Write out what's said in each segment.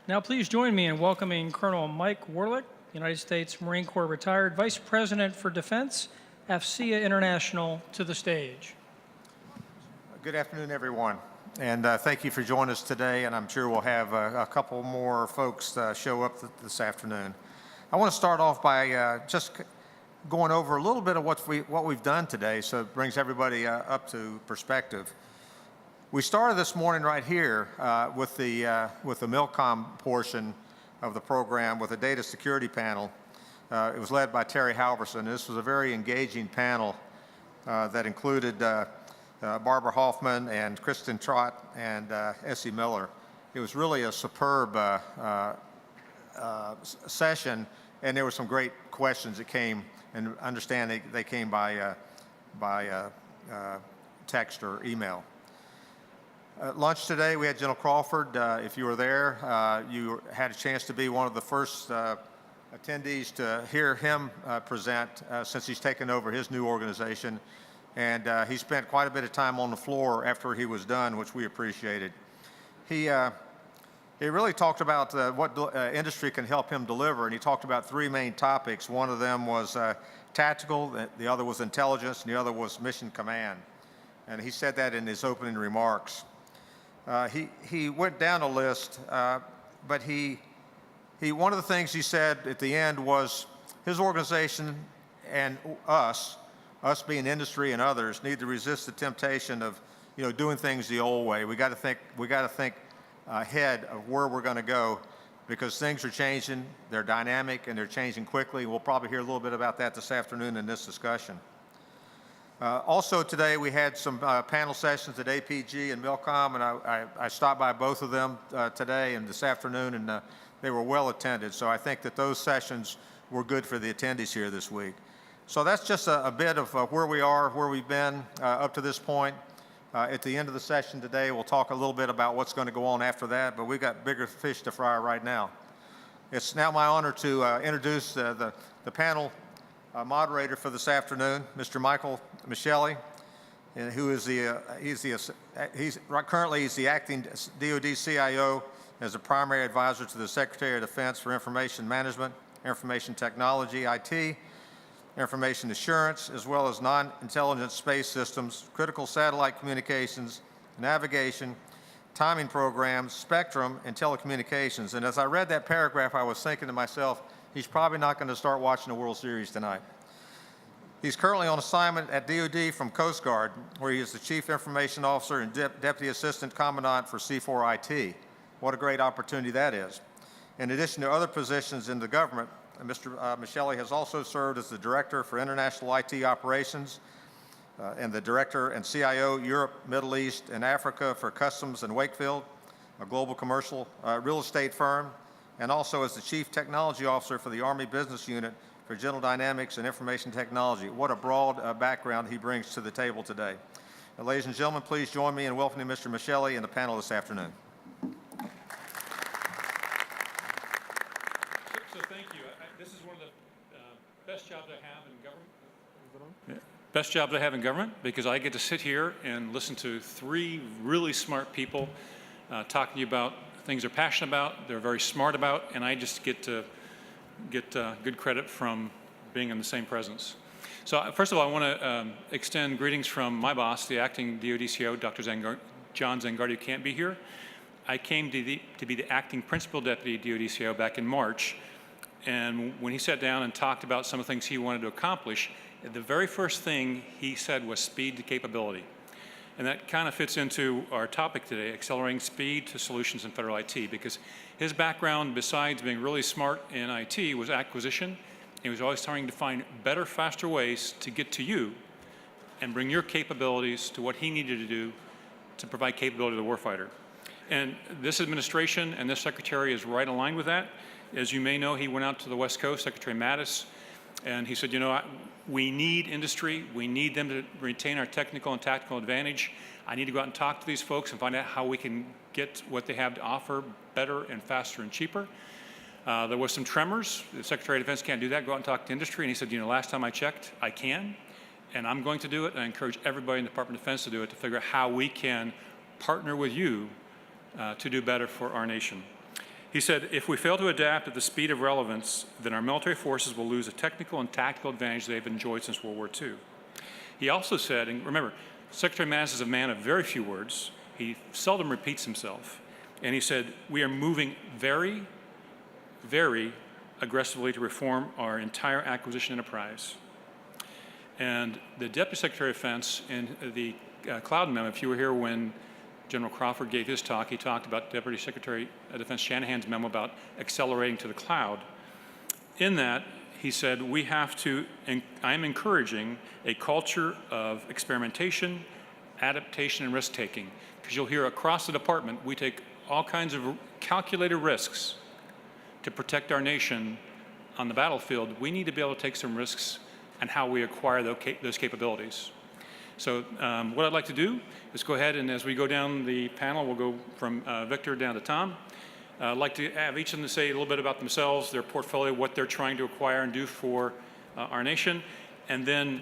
Now please join me in welcoming Colonel Mike Warlick, United States Marine Corps retired Vice President for Defense, AFCEA International, to the stage. Good afternoon, everyone, and thank you for joining us today, and I'm sure we'll have a couple more folks show up this afternoon. I want to start off by just going over a little bit of what we've done today so it brings everybody up to perspective. We started this morning right here with the MILCOM portion of the program with a data security panel. It was led by Terry Halverson. This was a very engaging panel that included Barbara Hoffman and Kristen Trott and Essie Miller. It was really a superb session, and there were some great questions that came, and understand they came by text or email. At lunch today, we had General Crawford. If you were there, you had a chance to be one of the first attendees to hear him present since he's taken over his new organization. And he spent quite a bit of time on the floor after he was done, which we appreciated. He really talked about what industry can help him deliver, and he talked about three main topics. One of them was tactical, the other was intelligence, and the other was mission command. And he said that in his opening remarks. He went down a list, but one of the things he said at the end was his organization and us being industry and others, need to resist the temptation of, doing things the old way. We got to think ahead of where we're going to go, because things are changing, they're dynamic, and they're changing quickly. We'll probably hear a little bit about that this afternoon in this discussion. Also today we had some panel sessions at APG and MILCOM, and I stopped by both of them today and this afternoon, and they were well attended. So I think that those sessions were good for the attendees here this week. So that's just a bit of where we are, where we've been up to this point. At the end of the session today, we'll talk a little bit about what's going to go on after that, but we've got bigger fish to fry right now. It's now my honor to introduce the panel moderator for this afternoon, Mr. Michael Michelli, who is currently the acting DoD CIO as a primary advisor to the Secretary of Defense for Information Management, Information Technology, IT, Information Assurance, as well as non-intelligence space systems, critical satellite communications, navigation, timing programs, spectrum, and telecommunications. And as I read that paragraph, I was thinking to myself, he's probably not going to start watching the World Series tonight. He's currently on assignment at DoD from Coast Guard, where he is the Chief Information Officer and Deputy Assistant Commandant for C4IT. What a great opportunity that is. In addition to other positions in the government, Mr. Michelli has also served as the Director for International IT Operations and the Director and CIO Europe, Middle East, and Africa for Customs and Wakefield, a global commercial real estate firm, and also as the Chief Technology Officer for the Army Business Unit for General Dynamics and Information Technology. What a broad background he brings to the table today. Ladies and gentlemen, please join me in welcoming Mr. Michelli and the panel this afternoon. So thank you. This is one of the best jobs I have in government. Best jobs I have in government, because I get to sit here and listen to three really smart people talking to you about things they're passionate about, they're very smart about, and I just get to get good credit from being in the same presence. So first of all, I want to extend greetings from my boss, the acting DoD CIO, Dr. John Zangardi, who can't be here. I came to be the acting principal deputy DoD CIO back in March, and when he sat down and talked about some of the things he wanted to accomplish, the very first thing he said was speed to capability. And that kind of fits into our topic today, accelerating speed to solutions in federal IT, because his background, besides being really smart in IT, was acquisition. He was always trying to find better, faster ways to get to you and bring your capabilities to what he needed to do to provide capability to the warfighter. And this administration and this secretary is right aligned with that. As you may know, he went out to the West Coast, Secretary Mattis, and he said, we need industry. We need them to retain our technical and tactical advantage. I need to go out and talk to these folks and find out how we can get what they have to offer better and faster and cheaper. There was some tremors. The Secretary of Defense can't do that. Go out and talk to industry. And he said, last time I checked, I can, and I'm going to do it. And I encourage everybody in the Department of Defense to do it, to figure out how we can partner with you to do better for our nation. He said, if we fail to adapt at the speed of relevance, then our military forces will lose a technical and tactical advantage they've enjoyed since World War II. He also said, and remember, Secretary Mattis is a man of very few words. He seldom repeats himself. And he said, we are moving very, very aggressively to reform our entire acquisition enterprise. And the Deputy Secretary of Defense in the Cloud memo, if you were here when General Crawford gave his talk, he talked about Deputy Secretary of Defense Shanahan's memo about accelerating to the cloud. In that, he said, we have to, and I'm encouraging a culture of experimentation, adaptation, and risk-taking. Because you'll hear across the department, we take all kinds of calculated risks to protect our nation on the battlefield. We need to be able to take some risks and how we acquire those capabilities. So what I'd like to do is go ahead and as we go down the panel, we'll go from Victor down to Tom. I'd like to have each of them say a little bit about themselves, their portfolio, what they're trying to acquire and do for our nation, and then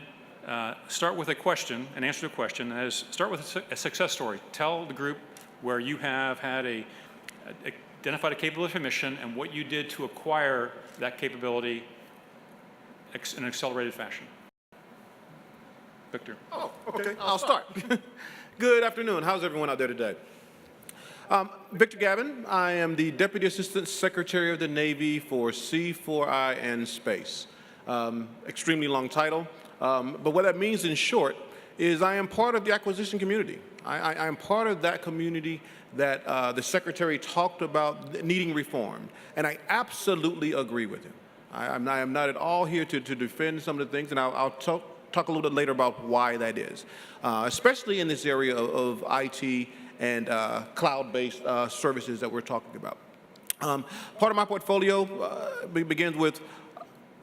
start with a question, an answer to a question. That is, start with a success story. Tell the group where you have had identified a capability for mission and what you did to acquire that capability in an accelerated fashion. Victor. Oh, okay. I'll start. Good afternoon. How's everyone out there today? Victor Gavin. I am the Deputy Assistant Secretary of the Navy for C4I and Space. Extremely long title. But what that means in short is I am part of the acquisition community. I am part of that community that the Secretary talked about needing reform. And I absolutely agree with him. I am not at all here to defend some of the things, and I'll talk a little bit later about why that is, especially in this area of IT and cloud-based services that we're talking about. Part of my portfolio begins with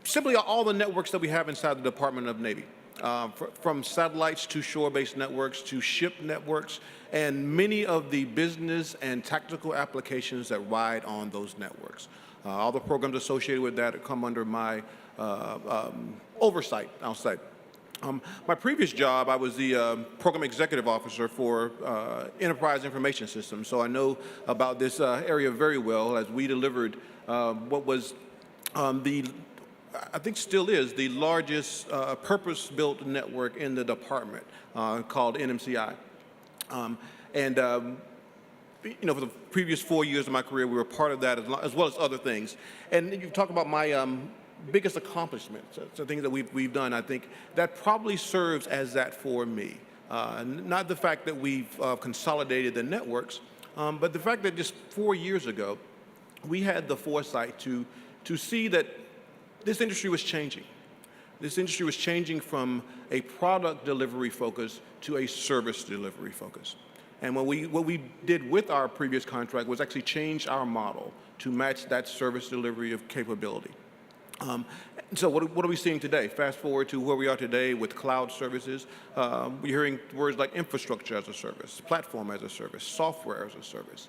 simply all the networks that we have inside the Department of Navy, from satellites to shore-based networks to ship networks, and many of the business and tactical applications that ride on those networks. All the programs associated with that come under my oversight, I'll say. My previous job, I was the Program Executive Officer for Enterprise Information Systems, so I know about this area very well as we delivered what was I think still is, the largest purpose-built network in the department called NMCI. You know, for the previous 4 years of my career, we were part of that as well as other things. And you talk about my biggest accomplishments, so things that we've done, I think that probably serves as that for me. Not the fact that we've consolidated the networks, but the fact that just 4 years ago, we had the foresight to see that this industry was changing. This industry was changing from a product delivery focus to a service delivery focus. And what we did with our previous contract was actually change our model to match that service delivery of capability. So what are we seeing today? Fast forward to where we are today with cloud services. We're hearing words like infrastructure as a service, platform as a service, software as a service.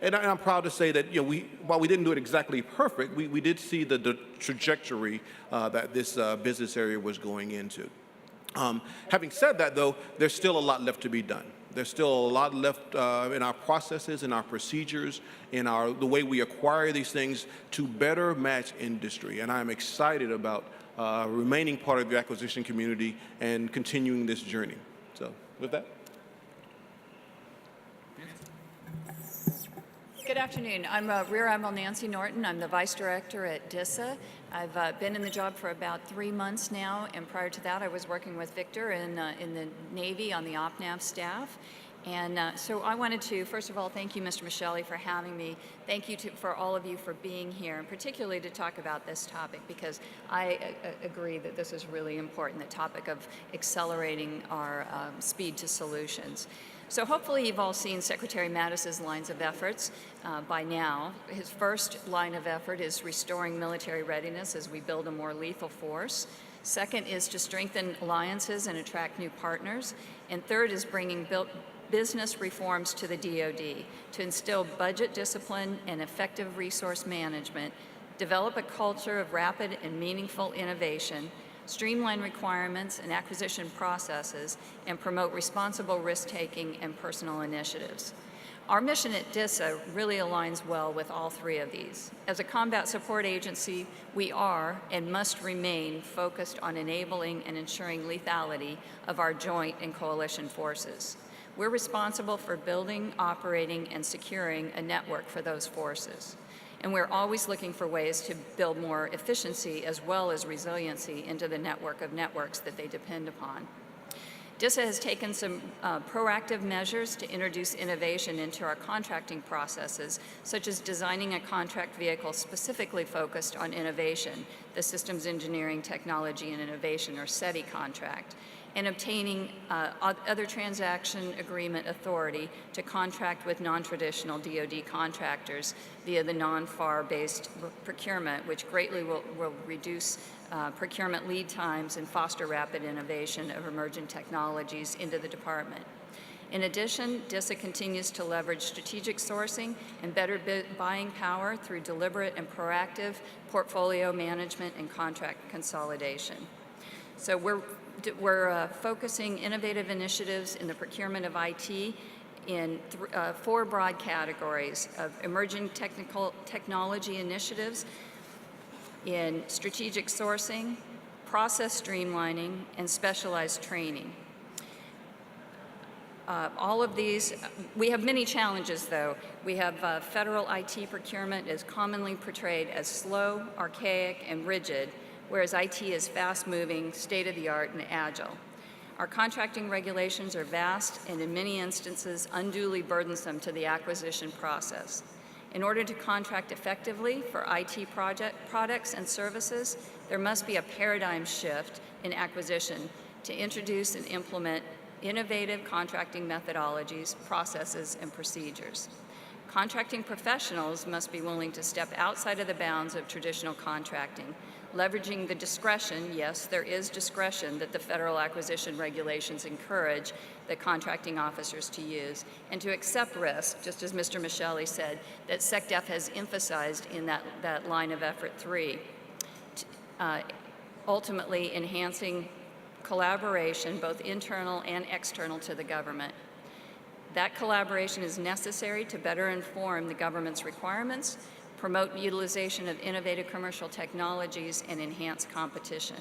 And I'm proud to say that, you know, while we didn't do it exactly perfect, we did see the trajectory that this business area was going into. Having said that, though, there's still a lot left to be done. There's still a lot left in our processes, in our procedures, in the way we acquire these things to better match industry. And I'm excited about remaining part of the acquisition community and continuing this journey. So with that. Good afternoon. I'm Rear Admiral Nancy Norton. I'm the Vice Director at DISA. I've been in the job for about 3 months now, and prior to that I was working with Victor in the Navy on the OPNAV staff. And so I wanted to, first of all, thank you, Mr. Michelli, for having me. Thank you for all of you for being here, and particularly to talk about this topic, because I agree that this is really important, the topic of accelerating our speed to solutions. So hopefully you've all seen Secretary Mattis's lines of efforts by now. His first line of effort is restoring military readiness as we build a more lethal force. Second is to strengthen alliances and attract new partners. And third is bringing business reforms to the DoD to instill budget discipline and effective resource management, develop a culture of rapid and meaningful innovation, streamline requirements and acquisition processes, and promote responsible risk-taking and personal initiatives. Our mission at DISA really aligns well with all three of these. As a combat support agency, we are and must remain focused on enabling and ensuring lethality of our joint and coalition forces. We're responsible for building, operating, and securing a network for those forces. And we're always looking for ways to build more efficiency as well as resiliency into the network of networks that they depend upon. DISA has taken some proactive measures to introduce innovation into our contracting processes, such as designing a contract vehicle specifically focused on innovation, the Systems Engineering, Technology, and Innovation, or SETI contract, and obtaining other transaction agreement authority to contract with non-traditional DoD contractors via the non-FAR-based procurement, which greatly will reduce procurement lead times and foster rapid innovation of emerging technologies into the department. In addition, DISA continues to leverage strategic sourcing and better buying power through deliberate and proactive portfolio management and contract consolidation. So we're focusing innovative initiatives in the procurement of IT in four broad categories of emerging technology initiatives, in strategic sourcing, process streamlining, and specialized training. All of these, we have many challenges though. We have federal IT procurement is commonly portrayed as slow, archaic, and rigid, whereas IT is fast-moving, state-of-the-art, and agile. Our contracting regulations are vast and in many instances unduly burdensome to the acquisition process. In order to contract effectively for IT products and services, there must be a paradigm shift in acquisition to introduce and implement innovative contracting methodologies, processes, and procedures. Contracting professionals must be willing to step outside of the bounds of traditional contracting, leveraging the discretion, yes, there is discretion that the federal acquisition regulations encourage the contracting officers to use, and to accept risk, just as Mr. Michelli said, that SecDef has emphasized in that line of effort 3, ultimately enhancing collaboration, both internal and external to the government. That collaboration is necessary to better inform the government's requirements, promote utilization of innovative commercial technologies, and enhance competition.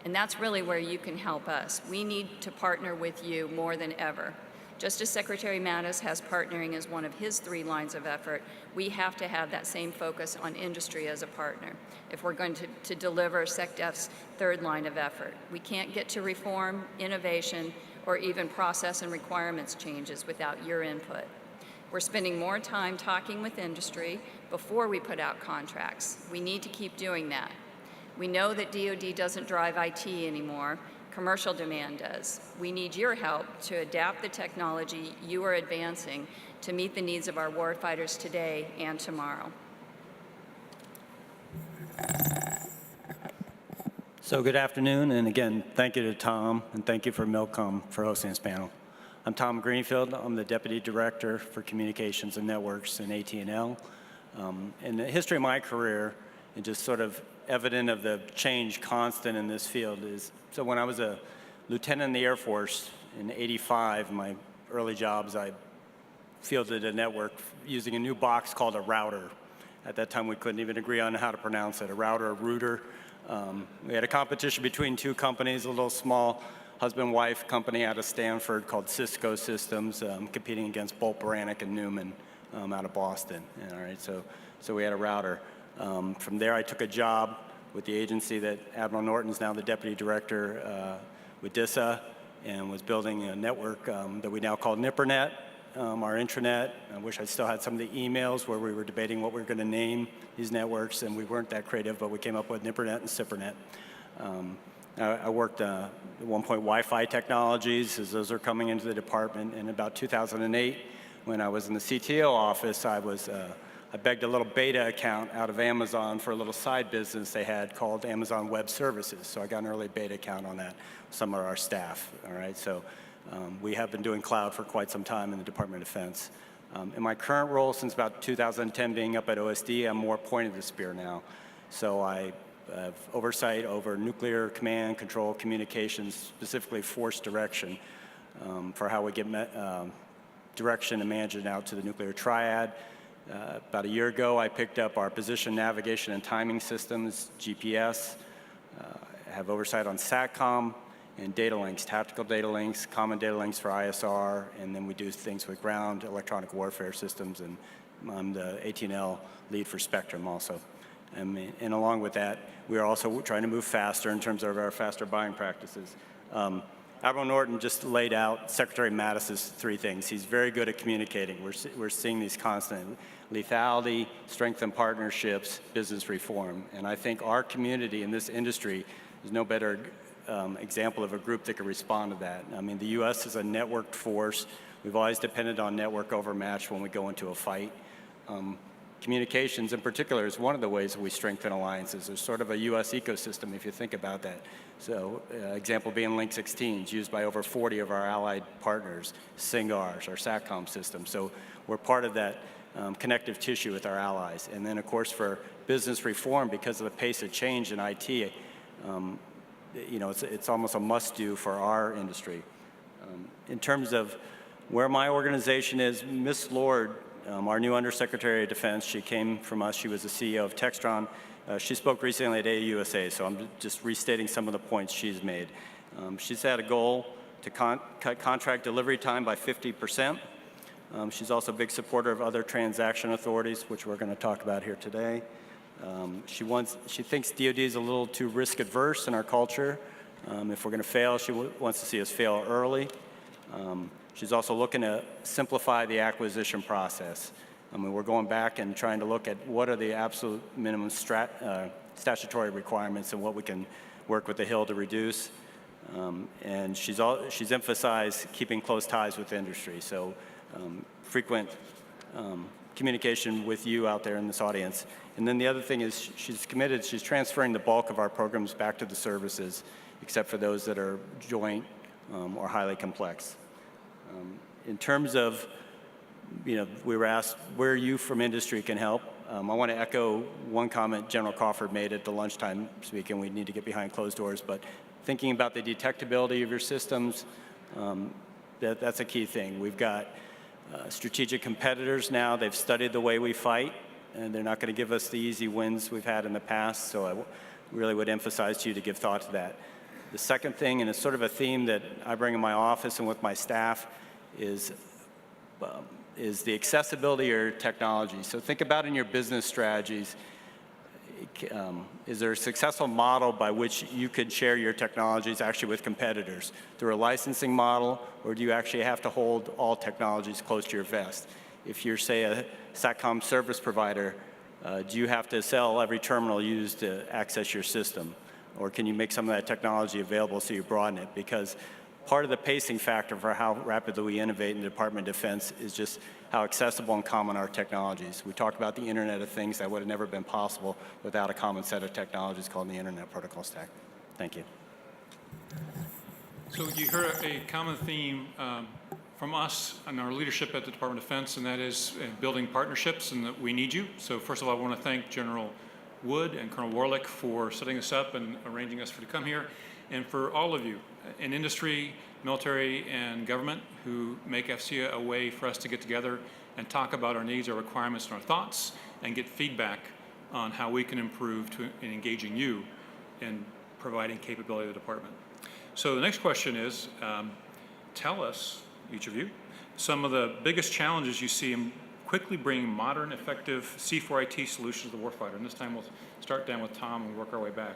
And that's really where you can help us. We need to partner with you more than ever. Just as Secretary Mattis has partnering as one of his 3 lines of effort, we have to have that same focus on industry as a partner if we're going to deliver SecDef's 3rd line of effort. We can't get to reform, innovation, or even process and requirements changes without your input. We're spending more time talking with industry before we put out contracts. We need to keep doing that. We know that DoD doesn't drive IT anymore. Commercial demand does. We need your help to adapt the technology you are advancing to meet the needs of our warfighters today and tomorrow. So good afternoon, and again, thank you to Tom, and thank you for Milcom for hosting this panel. I'm Tom Greenfield. I'm the Deputy Director for Communications and Networks in AT&L. In the history of my career, and just sort of evident of the change constant in this field is, so when I was a lieutenant in the Air Force in '85, my early jobs, I fielded a network using a new box called a router. At that time, we couldn't even agree on how to pronounce it, a router, a router. We had a competition between 2 companies, a little small husband-wife company out of Stanford called Cisco Systems, competing against Bolt Beranek and Newman out of Boston. All right, so we had a router. From there, I took a job with the agency that Admiral Norton's now the Deputy Director with DISA, and was building a network that we now call NIPRNet, our intranet. I wish I still had some of the emails where we were debating what we were going to name these networks, and we weren't that creative, but we came up with NIPRNet and CIPRNet. I worked at one point Wi-Fi technologies, as those are coming into the department. In about 2008, when I was in the CTO office, I begged a little beta account out of Amazon for a little side business they had called Amazon Web Services. So I got an early beta account on that, some of our staff, all right? So we have been doing cloud for quite some time in the Department of Defense. In my current role, since about 2010 being up at OSD, I'm more point of the spear now. So I have oversight over nuclear command, control, communications, specifically force direction for how we get direction and manage it out to the nuclear triad. About a year ago, I picked up our position, navigation, and timing systems, GPS. I have oversight on SATCOM and data links, tactical data links, common data links for ISR, and then we do things with ground electronic warfare systems, and I'm the AT&L lead for Spectrum also. And along with that, we are also trying to move faster in terms of our faster buying practices. Admiral Norton just laid out Secretary Mattis's 3 things. He's very good at communicating. We're seeing these constant lethality, strengthen partnerships, business reform. And I think our community in this industry is no better example of a group that can respond to that. I mean, the U.S. is a networked force. We've always depended on network overmatch when we go into a fight. Communications in particular is one of the ways that we strengthen alliances. There's sort of a U.S. ecosystem if you think about that. So example being Link 16 is used by over 40 of our allied partners, SINGARS, our SATCOM system. So we're part of that connective tissue with our allies. And then of course for business reform, because of the pace of change in IT, you know, it's almost a must-do for our industry. In terms of where my organization is, Ms. Lord, our new Undersecretary of Defense, she came from us. She was the CEO of Textron. She spoke recently at AUSA, so I'm just restating some of the points she's made. She's had a goal to cut contract delivery time by 50%. She's also a big supporter of other transaction authorities, which we're going to talk about here today. She thinks DoD is a little too risk adverse in our culture. If we're going to fail, she wants to see us fail early. She's also looking to simplify the acquisition process. I mean, we're going back and trying to look at what are the absolute minimum statutory requirements and what we can work with the Hill to reduce. And she's emphasized keeping close ties with industry. So frequent communication with you out there in this audience. And then the other thing is she's committed, she's transferring the bulk of our programs back to the services, except for those that are joint or highly complex. In terms of, you know, we were asked where you from industry can help. I want to echo one comment General Crawford made at the lunchtime speaking. We need to get behind closed doors, but thinking about the detectability of your systems, that's a key thing. We've got strategic competitors now. They've studied the way we fight, and they're not going to give us the easy wins we've had in the past, so I really would emphasize to you to give thought to that. The second thing, and it's sort of a theme that I bring in my office and with my staff, is the accessibility of your technology. So think about in your business strategies, is there a successful model by which you could share your technologies actually with competitors through a licensing model, or do you actually have to hold all technologies close to your vest? If you're, say, a SATCOM service provider, do you have to sell every terminal used to access your system? Or can you make some of that technology available so you broaden it? Because part of the pacing factor for how rapidly we innovate in the Department of Defense is just how accessible and common our technologies. We talked about the Internet of Things that would have never been possible without a common set of technologies called the Internet Protocol Stack. Thank you. So you heard a common theme from us and our leadership at the Department of Defense, and that is building partnerships, and that we need you. So first of all, I want to thank General Wood and Colonel Warlick for setting us up and arranging us to come here, and for all of you in industry, military, and government who make FCEA a way for us to get together and talk about our needs, our requirements, and our thoughts, and get feedback on how we can improve in engaging you in providing capability to the department. So the next question is, tell us, each of you, some of the biggest challenges you see in quickly bringing modern, effective C4IT solutions to the warfighter. And this time we'll start down with Tom and work our way back.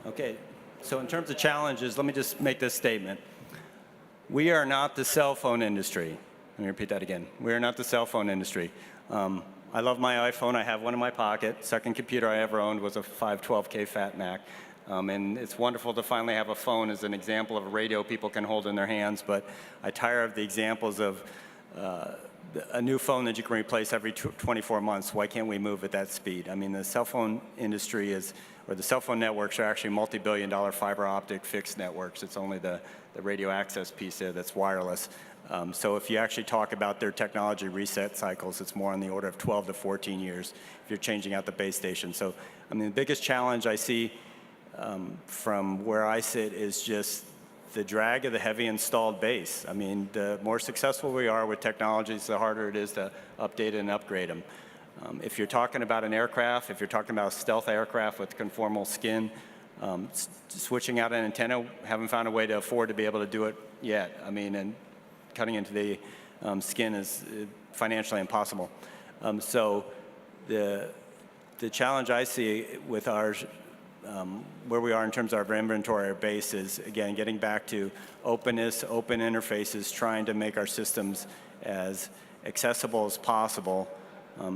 Okay, so in terms of challenges, let me just make this statement. We are not the cell phone industry. Let me repeat that again. We are not the cell phone industry. I love my iPhone. I have one in my pocket. Second computer I ever owned was a 512K Fat Mac. And it's wonderful to finally have a phone as an example of a radio people can hold in their hands, but I tire of the examples of a new phone that you can replace every 24 months. Why can't we move at that speed? I mean, the cell phone industry is, or the cell phone networks are actually multi-billion-dollar fiber optic fixed networks. It's only the radio access piece there that's wireless. So if you actually talk about their technology reset cycles, it's more on the order of 12 to 14 years if you're changing out the base station. So, I mean, the biggest challenge I see from where I sit is just the drag of the heavy installed base. I mean, the more successful we are with technologies, the harder it is to update and upgrade them. If you're talking about an aircraft, if you're talking about a stealth aircraft with conformal skin, switching out an antenna, haven't found a way to afford to be able to do it yet. I mean, and cutting into the skin is financially impossible. So the challenge I see with ours, where we are in terms of our inventory base is, again, getting back to openness, open interfaces, trying to make our systems as accessible as possible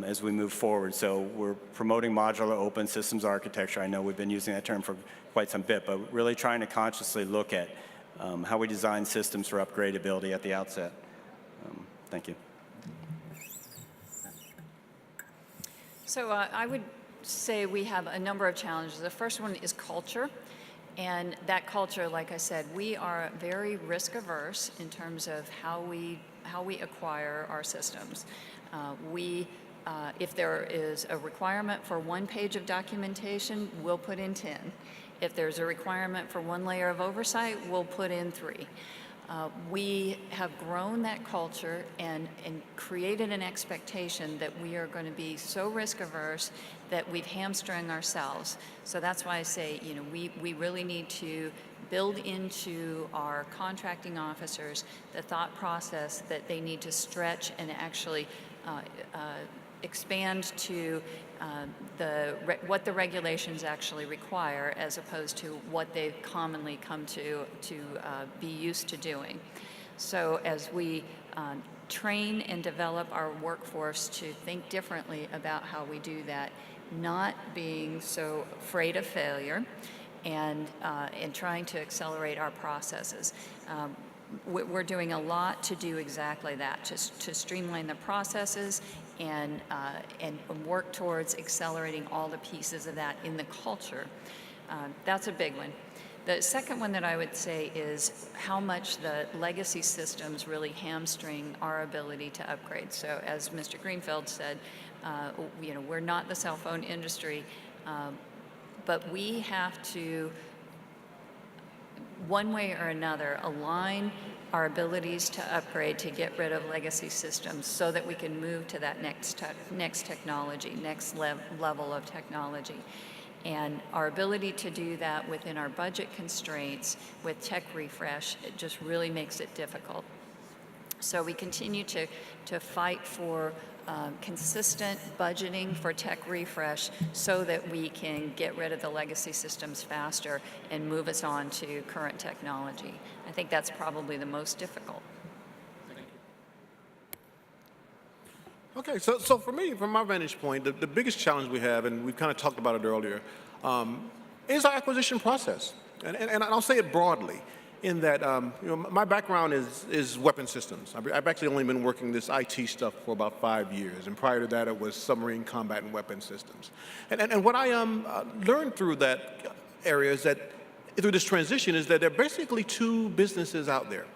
as we move forward. So we're promoting modular open systems architecture. I know we've been using that term for quite some bit, but really trying to consciously look at how we design systems for upgradability at the outset. Thank you. So I would say we have a number of challenges. The first one is culture. And that culture, like I said, we are very risk averse in terms of how we acquire our systems. If there is a requirement for 1 page of documentation, we'll put in 10. If there's a requirement for 1 layer of oversight, we'll put in 3. We have grown that culture and created an expectation that we are going to be so risk averse that we've hamstrung ourselves. So that's why I say, you know, we really need to build into our contracting officers the thought process that they need to stretch and actually expand to what the regulations actually require, as opposed to what they've commonly come to be used to doing. So as we train and develop our workforce to think differently about how we do that, not being so afraid of failure, and trying to accelerate our processes. We're doing a lot to do exactly that, to streamline the processes and work towards accelerating all the pieces of that in the culture. That's a big one. The second one that I would say is how much the legacy systems really hamstring our ability to upgrade. So as Mr. Greenfield said, you know, we're not the cell phone industry, but we have to, one way or another, align our abilities to upgrade, to get rid of legacy systems so that we can move to that next technology, next level of technology. And our ability to do that within our budget constraints with tech refresh, it just really makes it difficult. So we continue to fight for consistent budgeting for tech refresh so that we can get rid of the legacy systems faster and move us on to current technology. I think that's probably the most difficult. Okay, so for me, from my vantage point, the biggest challenge we have, and we've kind of talked about it earlier, is our acquisition process. And I'll say it broadly, in that you know, my background is weapon systems. I've actually only been working this IT stuff for about 5 years, and prior to that it was submarine combat and weapon systems. And what I learned through that area is that, through this transition, is that there are basically 2 businesses out there.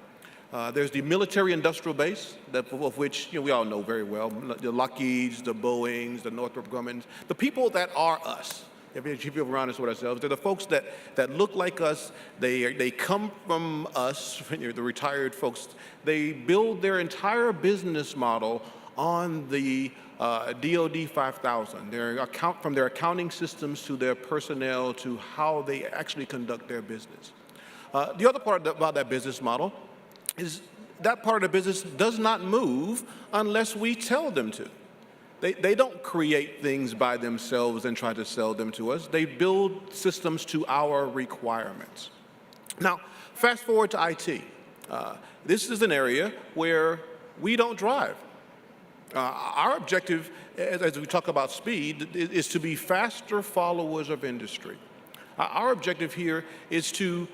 There's the military-industrial base, of which, you know, we all know very well, the Lockheeds, the Boeings, the Northrop Grummans, the people that are us. If you be honest with ourselves, they're the folks that look like us. They come from us, the retired folks. They build their entire business model on the DoD 5000. From their accounting systems to their personnel to how they actually conduct their business. The other part about that business model is that part of the business does not move unless we tell them to. They don't create things by themselves and try to sell them to us. They build systems to our requirements. Now, fast forward to IT. This is an area where we don't drive. Our objective, as we talk about speed, is to be faster followers of industry. Our objective here is to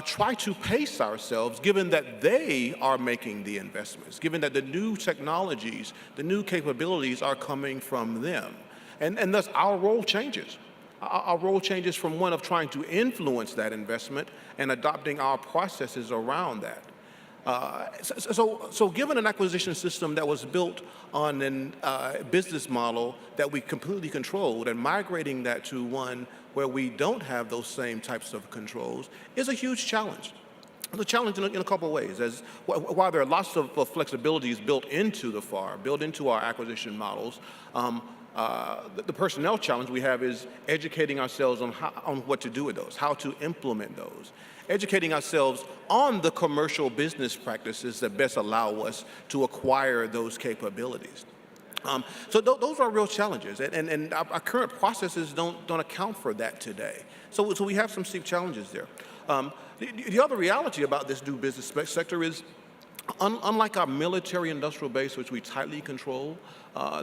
try to pace ourselves, given that they are making the investments, given that the new technologies, the new capabilities are coming from them. And thus our role changes. Our role changes from one of trying to influence that investment and adopting our processes around that. So given an acquisition system that was built on a business model that we completely controlled, and migrating that to one where we don't have those same types of controls is a huge challenge. It's a challenge in a couple of ways. While there are lots of flexibilities built into the FAR, built into our acquisition models, the personnel challenge we have is educating ourselves on what to do with those, how to implement those, educating ourselves on the commercial business practices that best allow us to acquire those capabilities. So those are real challenges, and our current processes don't account for that today. So we have some steep challenges there. The other reality about this new business sector is, unlike our military industrial base, which we tightly control,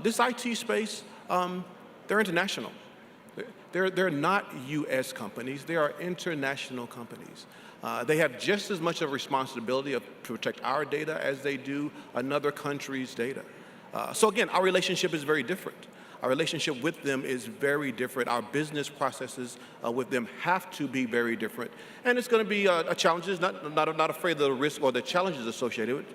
this IT space, they're international. They're not U.S. companies. They are international companies. They have just as much of a responsibility to protect our data as they do another country's data. So again, our relationship is very different. Our relationship with them is very different. Our business processes with them have to be very different. And it's going to be a challenge. Not afraid of the risk or the challenges associated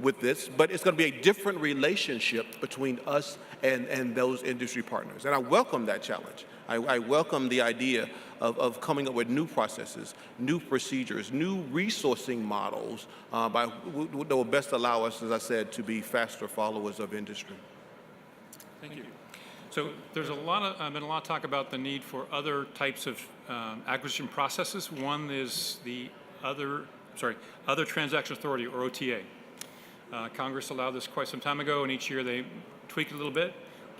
with this, but it's going to be a different relationship between us and those industry partners. And I welcome that challenge. I welcome the idea of coming up with new processes, new procedures, new resourcing models that will best allow us, as I said, to be faster followers of industry. Thank you. So there's been a lot of talk about the need for other types of acquisition processes. One is the other transaction authority, or OTA. Congress allowed this quite some time ago, and each year they tweak it a little bit.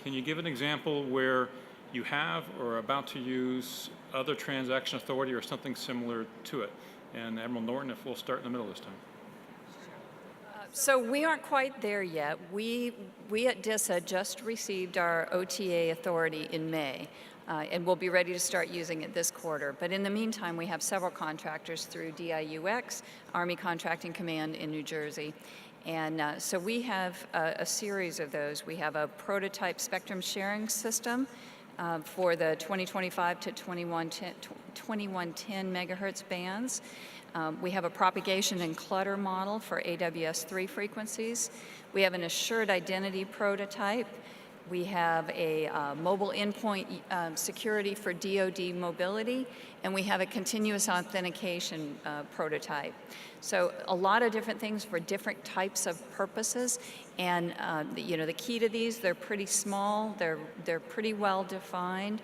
Can you give an example where you have or are about to use other transaction authority or something similar to it? And Admiral Norton, if we'll start in the middle this time. So we aren't quite there yet. We at DISA just received our OTA authority in May, and we'll be ready to start using it this quarter. But in the meantime, we have several contractors through DIUX, Army Contracting Command in New Jersey. And so we have a series of those. We have a prototype spectrum sharing system for the 2025 to 2110 megahertz bands. We have a propagation and clutter model for AWS-3 frequencies. We have an assured identity prototype. We have a mobile endpoint security for DoD mobility, and we have a continuous authentication prototype. So a lot of different things for different types of purposes. And the key to these, they're pretty small, they're pretty well defined,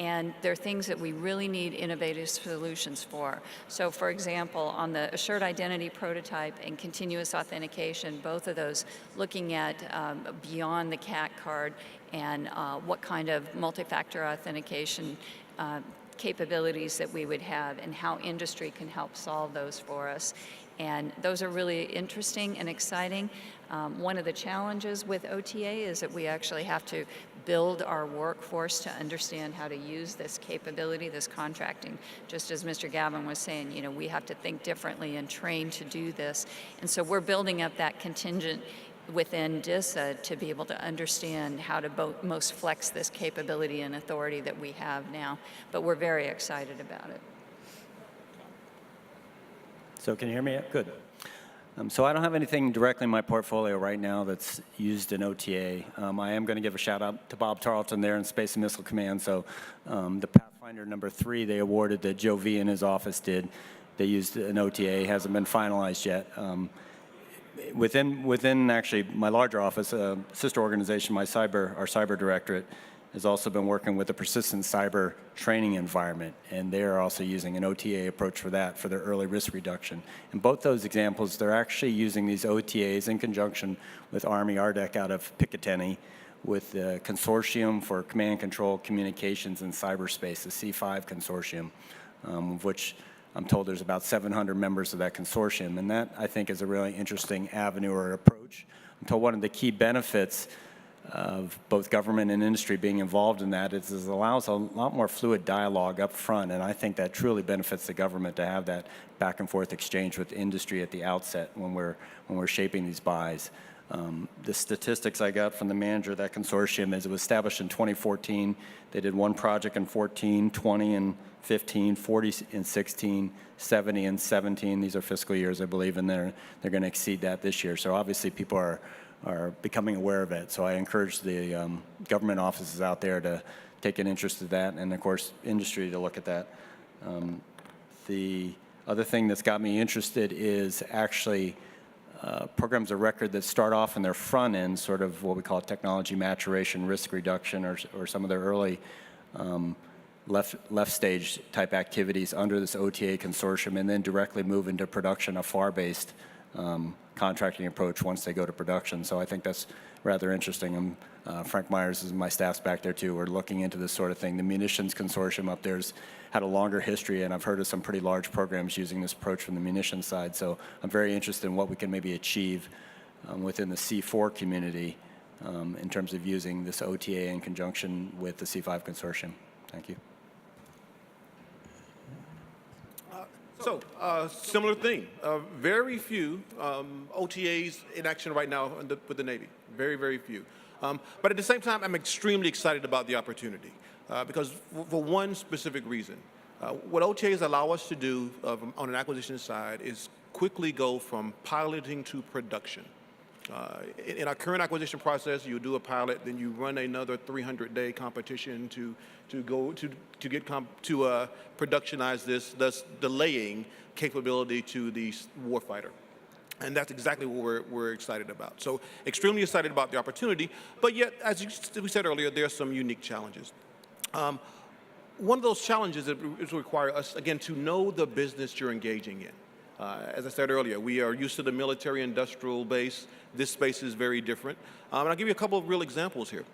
and they're things that we really need innovative solutions for. So for example, on the assured identity prototype and continuous authentication, both of those looking at beyond the CAT card and what kind of multi-factor authentication capabilities that we would have and how industry can help solve those for us. And those are really interesting and exciting. One of the challenges with OTA is that we actually have to build our workforce to understand how to use this capability, this contracting. Just as Mr. Gavin was saying, we have to think differently and train to do this. And so we're building up that contingent within DISA to be able to understand how to most flex this capability and authority that we have now. But we're very excited about it. So can you hear me? Good. So I don't have anything directly in my portfolio right now that's used in OTA. I am going to give a shout out to Bob Tarleton there in Space and Missile Command. So the Pathfinder #3 they awarded that Joe V and his office did, they used an OTA, hasn't been finalized yet. Within actually my larger office, sister organization, our cyber directorate, has also been working with the persistent cyber training environment, and they're also using an OTA approach for that, for their early risk reduction. In both those examples, they're actually using these OTAs in conjunction with Army RDEC out of Picatinny, with the Consortium for Command and Control Communications in Cyberspace, the C5 Consortium, of which I'm told there's about 700 members of that consortium, and that, I think, is a really interesting avenue or approach. I'm told one of the key benefits of both government and industry being involved in that is it allows a lot more fluid dialogue up front, and I think that truly benefits the government to have that back and forth exchange with industry at the outset when we're shaping these buys. The statistics I got from the manager of that consortium is it was established in 2014. They did one project in 14, 20 in 15, 40 in 16, 70 in 17. These are fiscal years, I believe, and they're going to exceed that this year. So obviously people are becoming aware of it. So I encourage the government offices out there to take an interest in that, and of course industry to look at that. Other thing that's got me interested is actually programs of record that start off in their front end, sort of what we call technology maturation, risk reduction, or some of their early left stage type activities under this OTA consortium, and then directly move into production, a FAR-based contracting approach once they go to production. So I think that's rather interesting. Frank Myers and my staff's back there too. We're looking into this sort of thing. The munitions consortium up there's had a longer history, and I've heard of some pretty large programs using this approach from the munitions side. So I'm very interested in what we can maybe achieve within the C4 community in terms of using this OTA in conjunction with the C5 consortium. Thank you. So, similar thing. Very few OTAs in action right now with the Navy. Very, very few. But at the same time, I'm extremely excited about the opportunity because for one specific reason. What OTAs allow us to do on an acquisition side is quickly go from piloting to production. In our current acquisition process, you do a pilot, then you run another 300-day competition to productionize this, thus delaying capability to the warfighter. And that's exactly what we're excited about. So extremely excited about the opportunity, but yet, as we said earlier, there are some unique challenges. One of those challenges is require us, again, to know the business you're engaging in. As I said earlier, we are used to the military-industrial base. This space is very different. And I'll give you a couple of real examples here.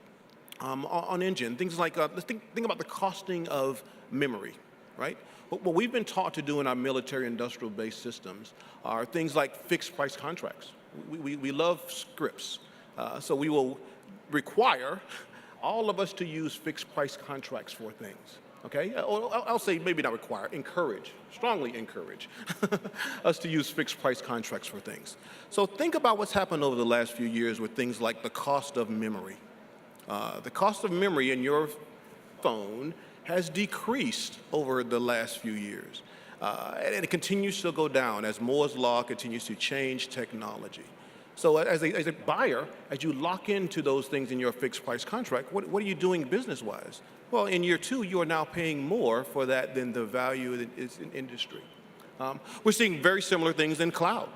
On engine, things like, let's think about the costing of memory, right? What we've been taught to do in our military-industrial base systems are things like fixed-price contracts. We love scripts. So we will require all of us to use fixed-price contracts for things. Okay, I'll say maybe not require, encourage, strongly encourage us to use fixed price contracts for things. So think about what's happened over the last few years with things like the cost of memory. The cost of memory in your phone has decreased over the last few years. And it continues to go down as Moore's Law continues to change technology. So as a buyer, as you lock into those things in your fixed price contract, what are you doing business-wise? Well, in year two, you are now paying more for that than the value that is in industry. We're seeing very similar things in cloud.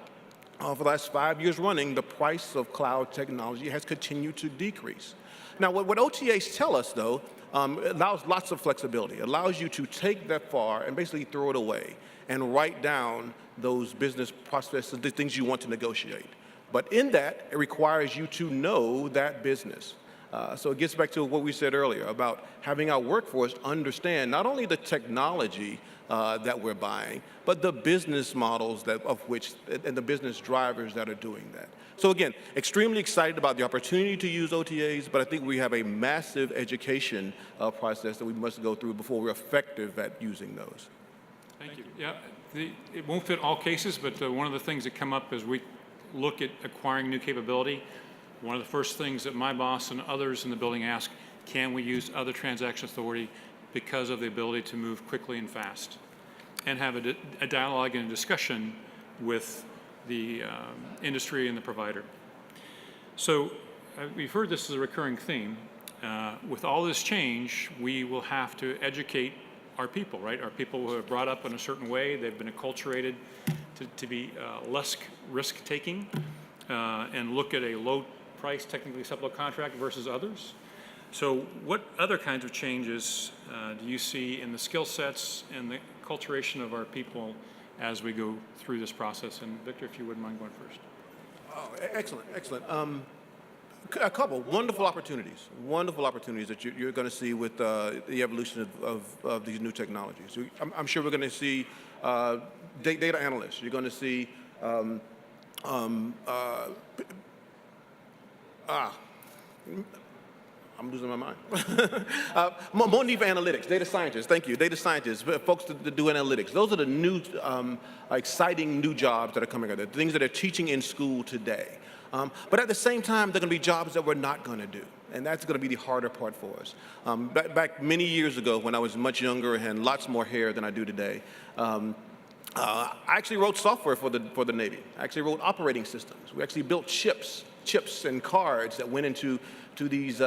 For the last 5 years running, the price of cloud technology has continued to decrease. Now, what OTAs tell us, though, allows lots of flexibility. It allows you to take that far and basically throw it away and write down those business processes, the things you want to negotiate. But in that, it requires you to know that business. So it gets back to what we said earlier about having our workforce understand not only the technology that we're buying, but the business models and the business drivers that are doing that. So again, extremely excited about the opportunity to use OTAs, but I think we have a massive education process that we must go through before we're effective at using those. Thank you. Yeah, it won't fit all cases, but one of the things that come up as we look at acquiring new capability, one of the first things that my boss and others in the building ask, can we use other transaction authority because of the ability to move quickly and fast? And have a dialogue and a discussion with the industry and the provider. So we've heard this as a recurring theme. With all this change, we will have to educate our people, right? Our people who are brought up in a certain way, they've been acculturated to be less risk-taking and look at a low-price, technically acceptable contract versus others. So what other kinds of changes do you see in the skill sets and the acculturation of our people as we go through this process? And Victor, if you wouldn't mind going first. Oh, excellent, excellent. A couple wonderful opportunities that you're going to see with the evolution of these new technologies. I'm sure we're going to see data analysts. You're going to see I'm losing my mind. More need for analytics, data scientists, thank you, data scientists, folks that do analytics. Those are the new, exciting new jobs that are coming out there, things that they're teaching in school today. But at the same time, they're going to be jobs that we're not going to do. And that's going to be the harder part for us. Back many years ago, when I was much younger and had lots more hair than I do today, I actually wrote software for the Navy. I actually wrote operating systems. We actually built chips and cards that went into these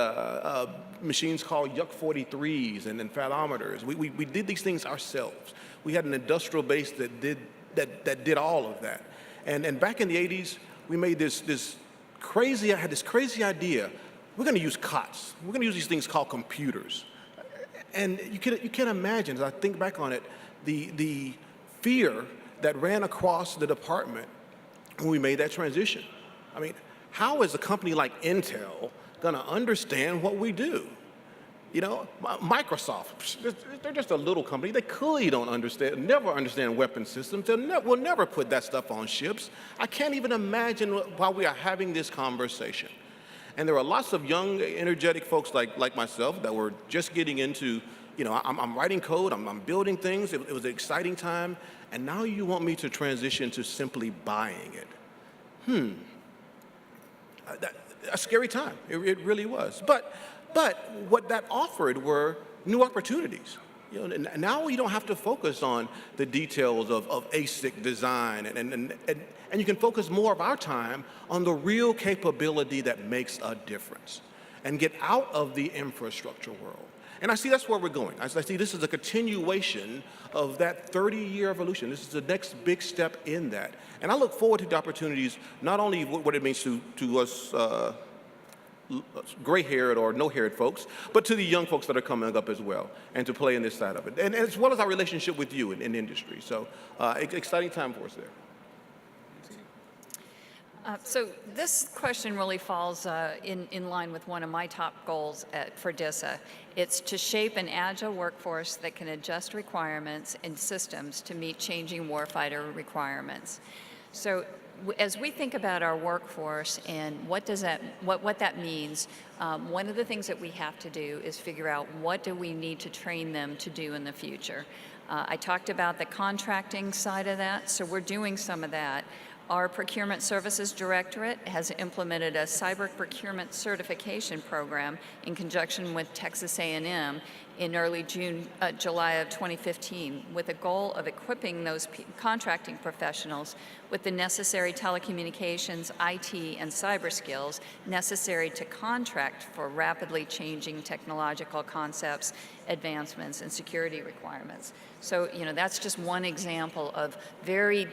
machines called Yuck 43s and then fathometers. We did these things ourselves. We had an industrial base that did that did all of that. And back in the 80s, we made this crazy idea. We're going to use COTS. We're going to use these things called computers. And you can imagine, as I think back on it, the fear that ran across the department when we made that transition. I mean, how is a company like Intel going to understand what we do? You know, Microsoft, they're just a little company. They clearly don't understand, never understand weapon systems. We'll never put that stuff on ships. I can't even imagine why we are having this conversation. And there are lots of young, energetic folks like myself that were just getting into, you know, I'm writing code, I'm building things. It was an exciting time. And now you want me to transition to simply buying it. A scary time. It really was. But what that offered were new opportunities. You know, now you don't have to focus on the details of ASIC design, and you can focus more of our time on the real capability that makes a difference and get out of the infrastructure world. And I see that's where we're going. I see this is a continuation of that 30-year evolution. This is the next big step in that. And I look forward to the opportunities, not only what it means to us gray-haired or no-haired folks, but to the young folks that are coming up as well, and to play in this side of it, and as well as our relationship with you in industry. So exciting time for us there. So this question really falls in line with one of my top goals for DISA. It's to shape an agile workforce that can adjust requirements and systems to meet changing warfighter requirements. So as we think about our workforce and what that means, one of the things that we have to do is figure out what do we need to train them to do in the future. I talked about the contracting side of that, so we're doing some of that. Our Procurement Services Directorate has implemented a cyber procurement certification program in conjunction with Texas A&M in early July of 2015, with a goal of equipping those contracting professionals with the necessary telecommunications, IT, and cyber skills necessary to contract for rapidly changing technological concepts, advancements, and security requirements. So, you know, that's just one example of very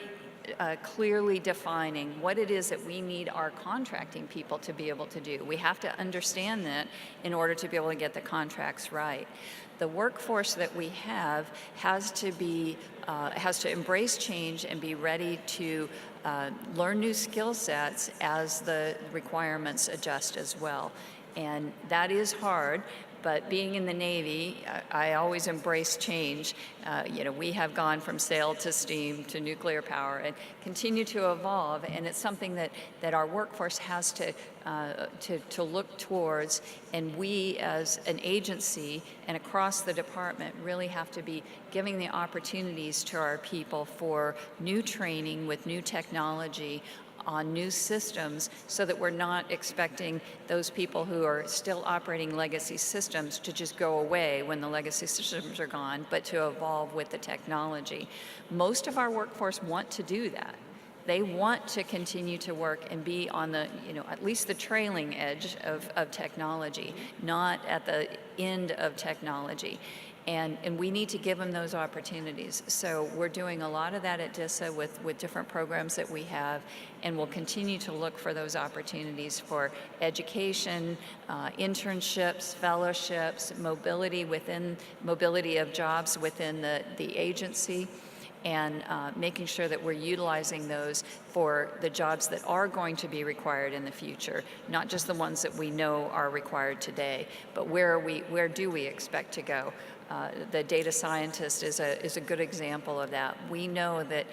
clearly defining what it is that we need our contracting people to be able to do. We have to understand that in order to be able to get the contracts right. The workforce that we have has to embrace change and be ready to learn new skill sets as the requirements adjust as well. And that is hard. But being in the Navy, I always embrace change. You know, we have gone from sail to steam to nuclear power and continue to evolve, and it's something that our workforce has to look towards, and we as an agency and across the department really have to be giving the opportunities to our people for new training with new technology on new systems, so that we're not expecting those people who are still operating legacy systems to just go away when the legacy systems are gone, but to evolve with the technology. Most of our workforce want to do that. They want to continue to work and be on the, you know, at least the trailing edge of technology, not at the end of technology. And we need to give them those opportunities. So we're doing a lot of that at DISA with different programs that we have, and we'll continue to look for those opportunities for education, internships, fellowships, mobility of jobs within the agency, and making sure that we're utilizing those for the jobs that are going to be required in the future, not just the ones that we know are required today, but where do we expect to go? The data scientist is a good example of that. We know that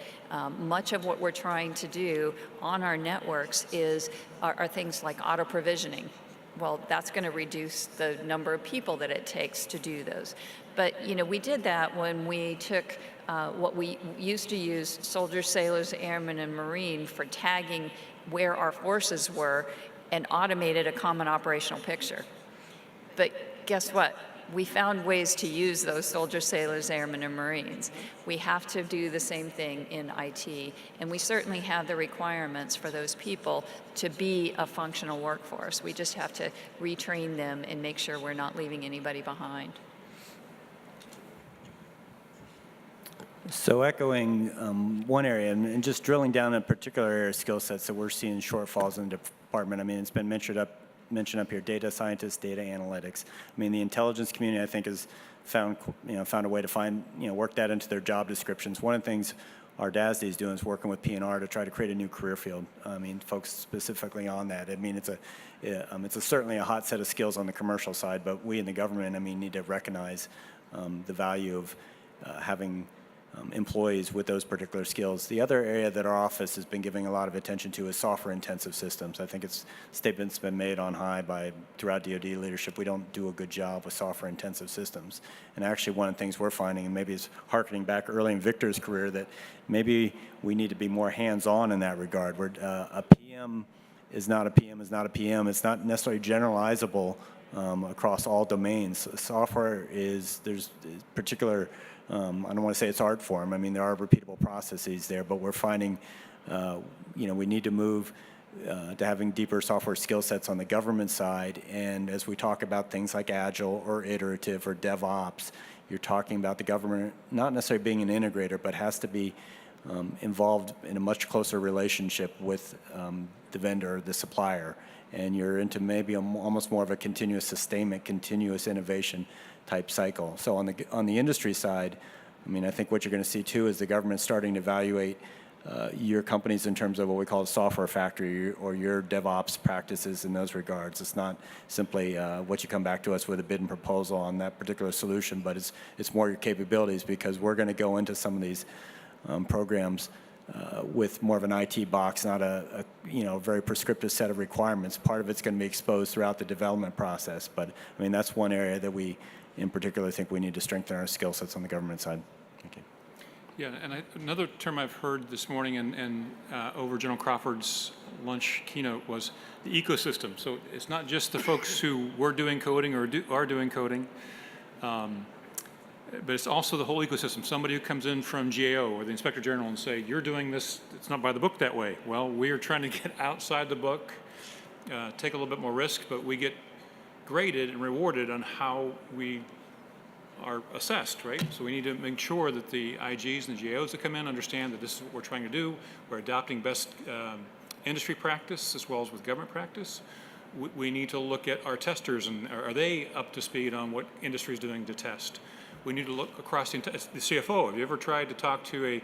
much of what we're trying to do on our networks are things like auto provisioning. Well, that's going to reduce the number of people that it takes to do those. But, you know, we did that when we took what we used to use, soldiers, sailors, airmen, and Marine, for tagging where our forces were, and automated a common operational picture. But guess what? We found ways to use those soldiers, sailors, airmen, and Marines. We have to do the same thing in IT, and we certainly have the requirements for those people to be a functional workforce. We just have to retrain them and make sure we're not leaving anybody behind. So echoing one area and just drilling down in particular area of skill sets that we're seeing shortfalls in the department. I mean, it's been mentioned up here, data scientists, data analytics. I mean, the intelligence community, I think, has found a way to find, work that into their job descriptions. One of the things our DASD is doing is working with P&R to try to create a new career field. I mean, folks specifically on that. I mean, it's certainly a hot set of skills on the commercial side, but we in the government, I mean, need to recognize the value of having employees with those particular skills. The other area that our office has been giving a lot of attention to is software-intensive systems. I think it's statements been made on high throughout DoD leadership. We don't do a good job with software-intensive systems. And actually, one of the things we're finding, and maybe it's hearkening back early in Victor's career, that maybe we need to be more hands-on in that regard. Where a PM is not a PM is not a PM. It's not necessarily generalizable across all domains. Software there's particular. I don't want to say it's art form. I mean, there are repeatable processes there, but we're finding, we need to move to having deeper software skill sets on the government side. And as we talk about things like Agile or Iterative or DevOps, you're talking about the government not necessarily being an integrator, but has to be involved in a much closer relationship with the vendor, the supplier. And you're into maybe almost more of a continuous sustainment, continuous innovation type cycle. So on the industry side, I mean, I think what you're going to see too is the government starting to evaluate your companies in terms of what we call a software factory or your DevOps practices in those regards. It's not simply what you come back to us with a bid and proposal on that particular solution, but it's more your capabilities, because we're going to go into some of these programs with more of an IT box, not a very prescriptive set of requirements. Part of it's going to be exposed throughout the development process, but I mean, that's one area that we in particular think we need to strengthen our skill sets on the government side. Thank you. Yeah, and another term I've heard this morning and over General Crawford's lunch keynote was the ecosystem. So it's not just the folks who were doing coding or are doing coding, but it's also the whole ecosystem. Somebody who comes in from GAO or the Inspector General and say, you're doing this, it's not by the book that way. Well, we are trying to get outside the book, take a little bit more risk, but we get graded and rewarded on how we are assessed, right? So we need to make sure that the IGs and the GAOs that come in understand that this is what we're trying to do. We're adopting best industry practice as well as with government practice. We need to look at our testers, and are they up to speed on what industry is doing to test? We need to look across the CFO. Have you ever tried to talk to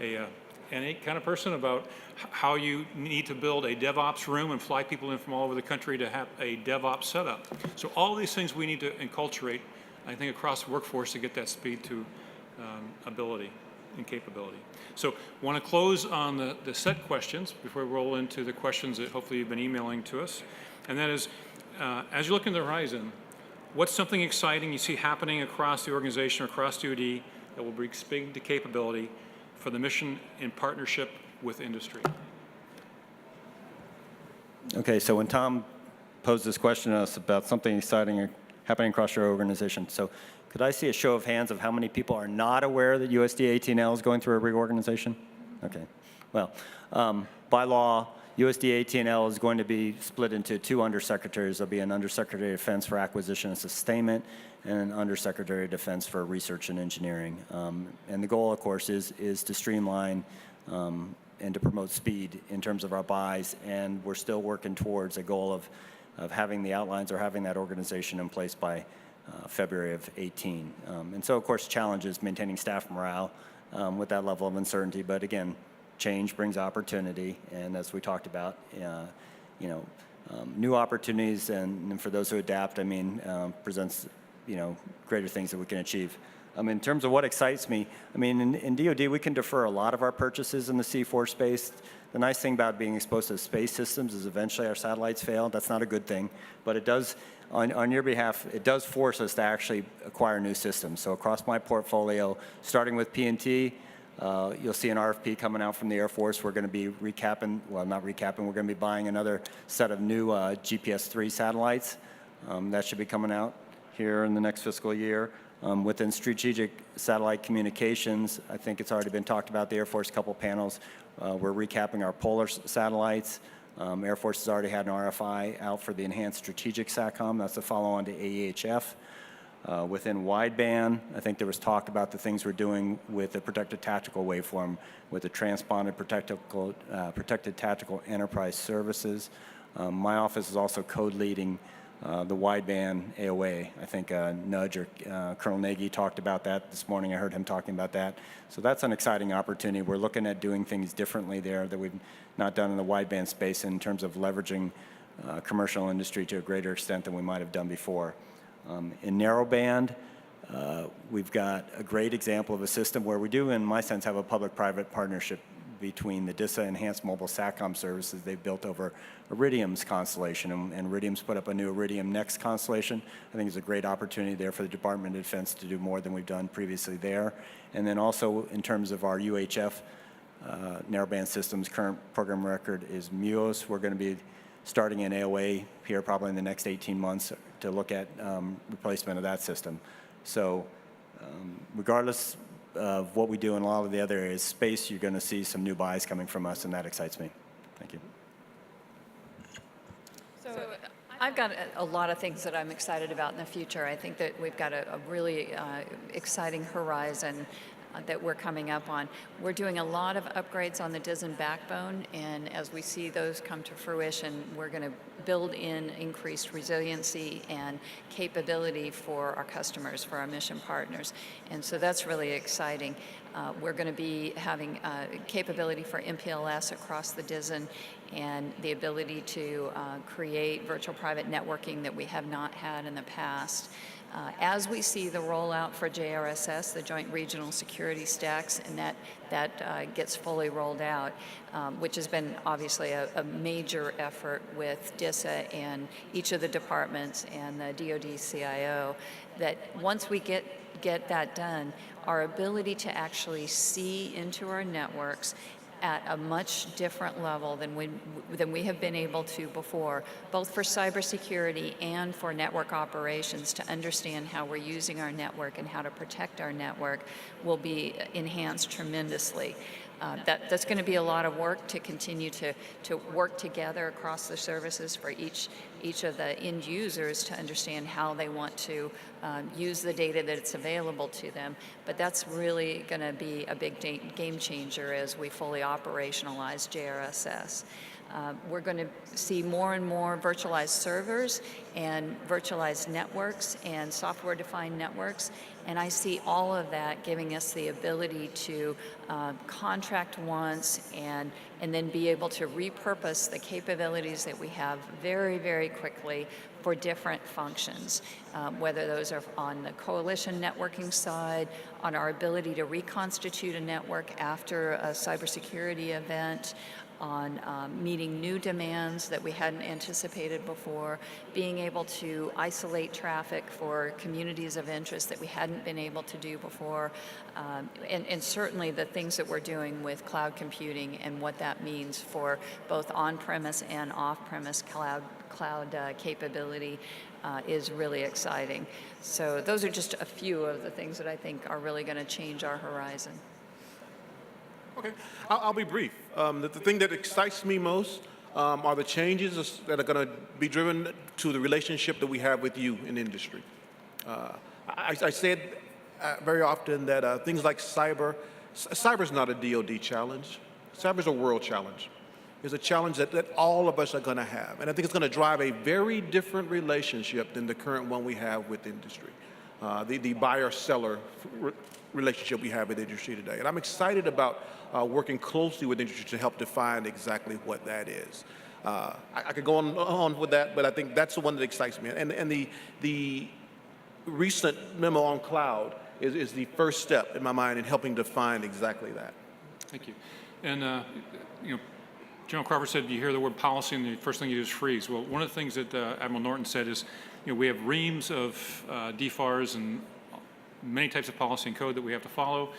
an NA kind of person about how you need to build a DevOps room and fly people in from all over the country to have a DevOps setup? So all these things we need to enculturate, I think, across the workforce to get that speed to ability and capability. So I want to close on the set questions before we roll into the questions that hopefully you've been emailing to us. And that is, as you look in the horizon, what's something exciting you see happening across the organization or across DoD that will bring speed to capability for the mission in partnership with industry? Okay, so when Tom posed this question to us about something exciting happening across your organization, so could I see a show of hands of how many people are not aware that USD AT&L is going through a reorganization? Okay, well, by law, USD AT&L is going to be split into two undersecretaries. There'll be an Undersecretary of Defense for Acquisition and Sustainment and an Undersecretary of Defense for Research and Engineering. And the goal, of course, is to streamline and to promote speed in terms of our buys. And we're still working towards a goal of having the outlines or having that organization in place by February of 18. And so, of course, challenges maintaining staff morale with that level of uncertainty. But again, change brings opportunity, and as we talked about, new opportunities, and for those who adapt, I mean, presents, greater things that we can achieve. In terms of what excites me, I mean, in DoD, we can defer a lot of our purchases in the C4 space. The nice thing about being exposed to space systems is eventually our satellites fail. That's not a good thing, but it does, on your behalf, it does force us to actually acquire new systems. So across my portfolio, starting with PNT, you'll see an RFP coming out from the Air Force. We're going to be recapping, well, not recapping, we're going to be buying another set of new GPS-3 satellites. That should be coming out here in the next fiscal year. Within strategic satellite communications, I think it's already been talked about, the Air Force, a couple panels. We're recapping our polar satellites. Air Force has already had an RFI out for the Enhanced Strategic SATCOM. That's a follow-on to AEHF. Within wideband, I think there was talk about the things we're doing with the protected tactical waveform, with the transponded protected tactical enterprise services. My office is also code-leading the wideband AOA. I think Nudge or Colonel Nagy talked about that this morning. I heard him talking about that. So that's an exciting opportunity. We're looking at doing things differently there that we've not done in the wideband space in terms of leveraging commercial industry to a greater extent than we might have done before. In narrowband, we've got a great example of a system where we do, in my sense, have a public-private partnership between the DISA Enhanced Mobile SATCOM services they've built over Iridium's constellation, and Iridium's put up a new Iridium Next constellation. I think it's a great opportunity there for the Department of Defense to do more than we've done previously there. And then also in terms of our UHF narrowband systems, current program record is MUOS. We're going to be starting an AOA here probably in the next 18 months to look at replacement of that system. So regardless of what we do in a lot of the other areas, space, you're going to see some new buys coming from us, and that excites me. Thank you. So I've got a lot of things that I'm excited about in the future. I think that we've got a really exciting horizon that we're coming up on. We're doing a lot of upgrades on the DISN backbone, and as we see those come to fruition, we're going to build in increased resiliency and capability for our customers, for our mission partners. And so that's really exciting. We're going to be having capability for MPLS across the DISN and the ability to create virtual private networking that we have not had in the past. As we see the rollout for JRSS, the Joint Regional Security Stacks, and that gets fully rolled out, which has been obviously a major effort with DISA and each of the departments and the DoD CIO, that once we get that done, our ability to actually see into our networks at a much different level than we have been able to before, both for cybersecurity and for network operations, to understand how we're using our network and how to protect our network, will be enhanced tremendously. That's going to be a lot of work to continue to work together across the services for each of the end users to understand how they want to use the data that's available to them. But that's really going to be a big game changer as we fully operationalize JRSS. We're going to see more and more virtualized servers and virtualized networks and software-defined networks, and I see all of that giving us the ability to contract once and then be able to repurpose the capabilities that we have very, very quickly for different functions, whether those are on the coalition networking side, on our ability to reconstitute a network after a cybersecurity event, on meeting new demands that we hadn't anticipated before, being able to isolate traffic for communities of interest that we hadn't been able to do before, and certainly the things that we're doing with cloud computing and what that means for both on-premise and off-premise cloud capability is really exciting. So those are just a few of the things that I think are really going to change our horizon. Okay, I'll be brief. The thing that excites me most are the changes that are going to be driven to the relationship that we have with you in industry. I said very often that things like cyber's not a DoD challenge. Cyber's a world challenge. It's a challenge that all of us are going to have. And I think it's going to drive a very different relationship than the current one we have with industry, the buyer-seller relationship we have with industry today. And I'm excited about working closely with industry to help define exactly what that is. I could go on with that, but I think that's the one that excites me. And the recent memo on cloud is the first step in my mind in helping define exactly that. Thank you. And General Crawford said you hear the word policy and the first thing you do is freeze. Well, one of the things that Admiral Norton said is, we have reams of DFARS and many types of policy and code that we have to follow.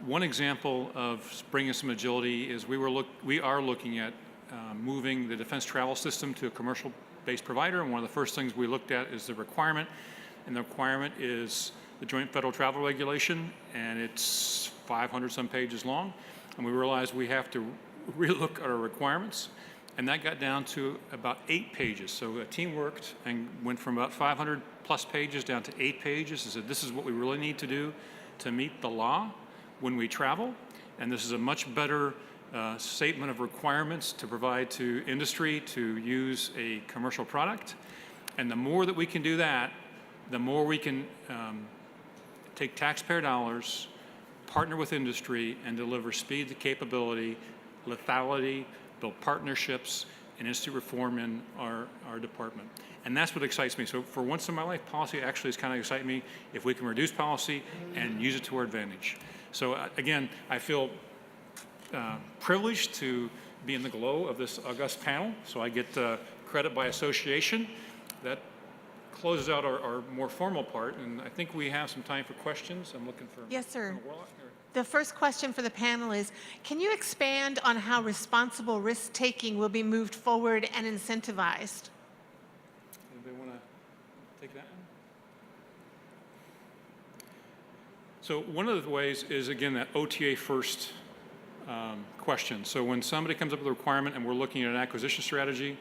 One example of bringing some agility is we are looking at moving the defense travel system to a commercial-based provider, and one of the first things we looked at is the requirement, and the requirement is the Joint Federal Travel Regulation, and it's 500-some pages long, and we realized we have to relook at our requirements, and that got down to about 8 pages. So a team worked and went from about 500 plus pages down to 8 pages and said, this is what we really need to do to meet the law when we travel. And this is a much better statement of requirements to provide to industry to use a commercial product. And the more that we can do that, the more we can take taxpayer dollars, partner with industry, and deliver speed to capability, lethality, build partnerships, and institute reform in our department. And that's what excites me. So for once in my life, policy actually is kind of exciting me if we can reduce policy and use it to our advantage. So again, I feel privileged to be in the glow of this august panel. So I get credit by association. That closes out our more formal part, and I think we have some time for questions. I'm looking for Yes, sir. Colonel Warlock here. The first question for the panel is, can you expand on how responsible risk-taking will be moved forward and incentivized? Anybody want to take that one? So one of the ways is, again, that OTA first question. So when somebody comes up with a requirement and we're looking at an acquisition strategy,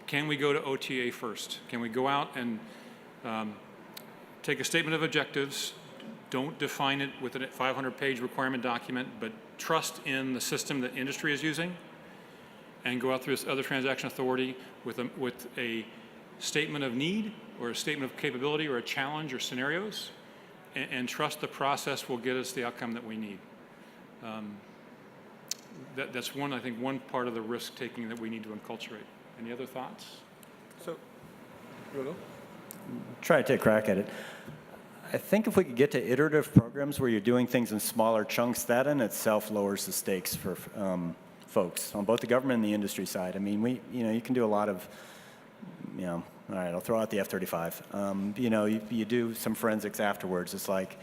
can we go to OTA first? Can we go out and take a statement of objectives, don't define it with a 500-page requirement document, but trust in the system that industry is using, and go out through this other transaction authority with a statement of need or a statement of capability or a challenge or scenarios, and trust the process will get us the outcome that we need. That's one, I think, one part of the risk-taking that we need to enculturate. Any other thoughts? So, you want to go? Try to take a crack at it. I think if we could get to iterative programs where you're doing things in smaller chunks, that in itself lowers the stakes for folks on both the government and the industry side. I mean, you can do a lot of, all right, I'll throw out the F-35. You do some forensics afterwards. It's like,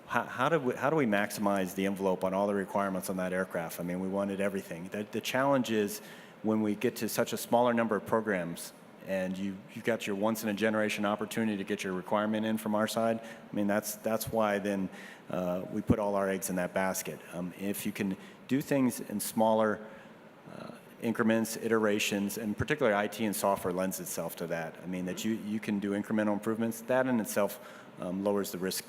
how do we maximize the envelope on all the requirements on that aircraft? I mean, we wanted everything. The challenge is when we get to such a smaller number of programs, and you've got your once-in-a-generation opportunity to get your requirement in from our side. I mean, that's why then we put all our eggs in that basket. If you can do things in smaller increments, iterations, and particularly IT and software lends itself to that. I mean, that you can do incremental improvements. That in itself lowers the risk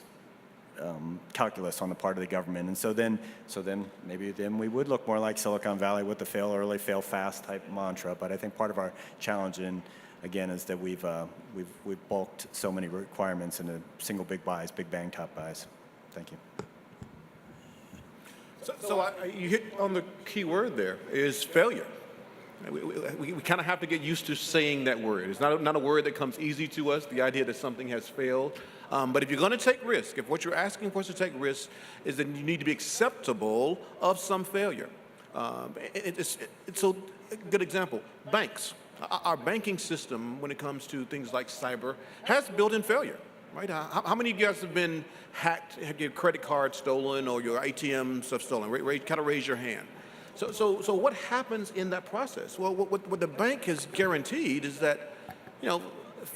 calculus on the part of the government. And so then maybe we would look more like Silicon Valley with the fail early, fail fast type mantra. But I think part of our challenge, again, is that we've bulked so many requirements into single big buys, big bang top buys. Thank you. So you hit on the key word there, is failure. We kind of have to get used to saying that word. It's not a word that comes easy to us, the idea that something has failed. But if you're going to take risk, if what you're asking for us to take risk is that you need to be acceptable of some failure. It's a good example. Banks. Our banking system, when it comes to things like cyber, has built-in failure. Right? How many of you guys have been hacked, have your credit card stolen or your ATM stuff stolen? Kind of raise your hand. So what happens in that process? Well, what the bank has guaranteed is that,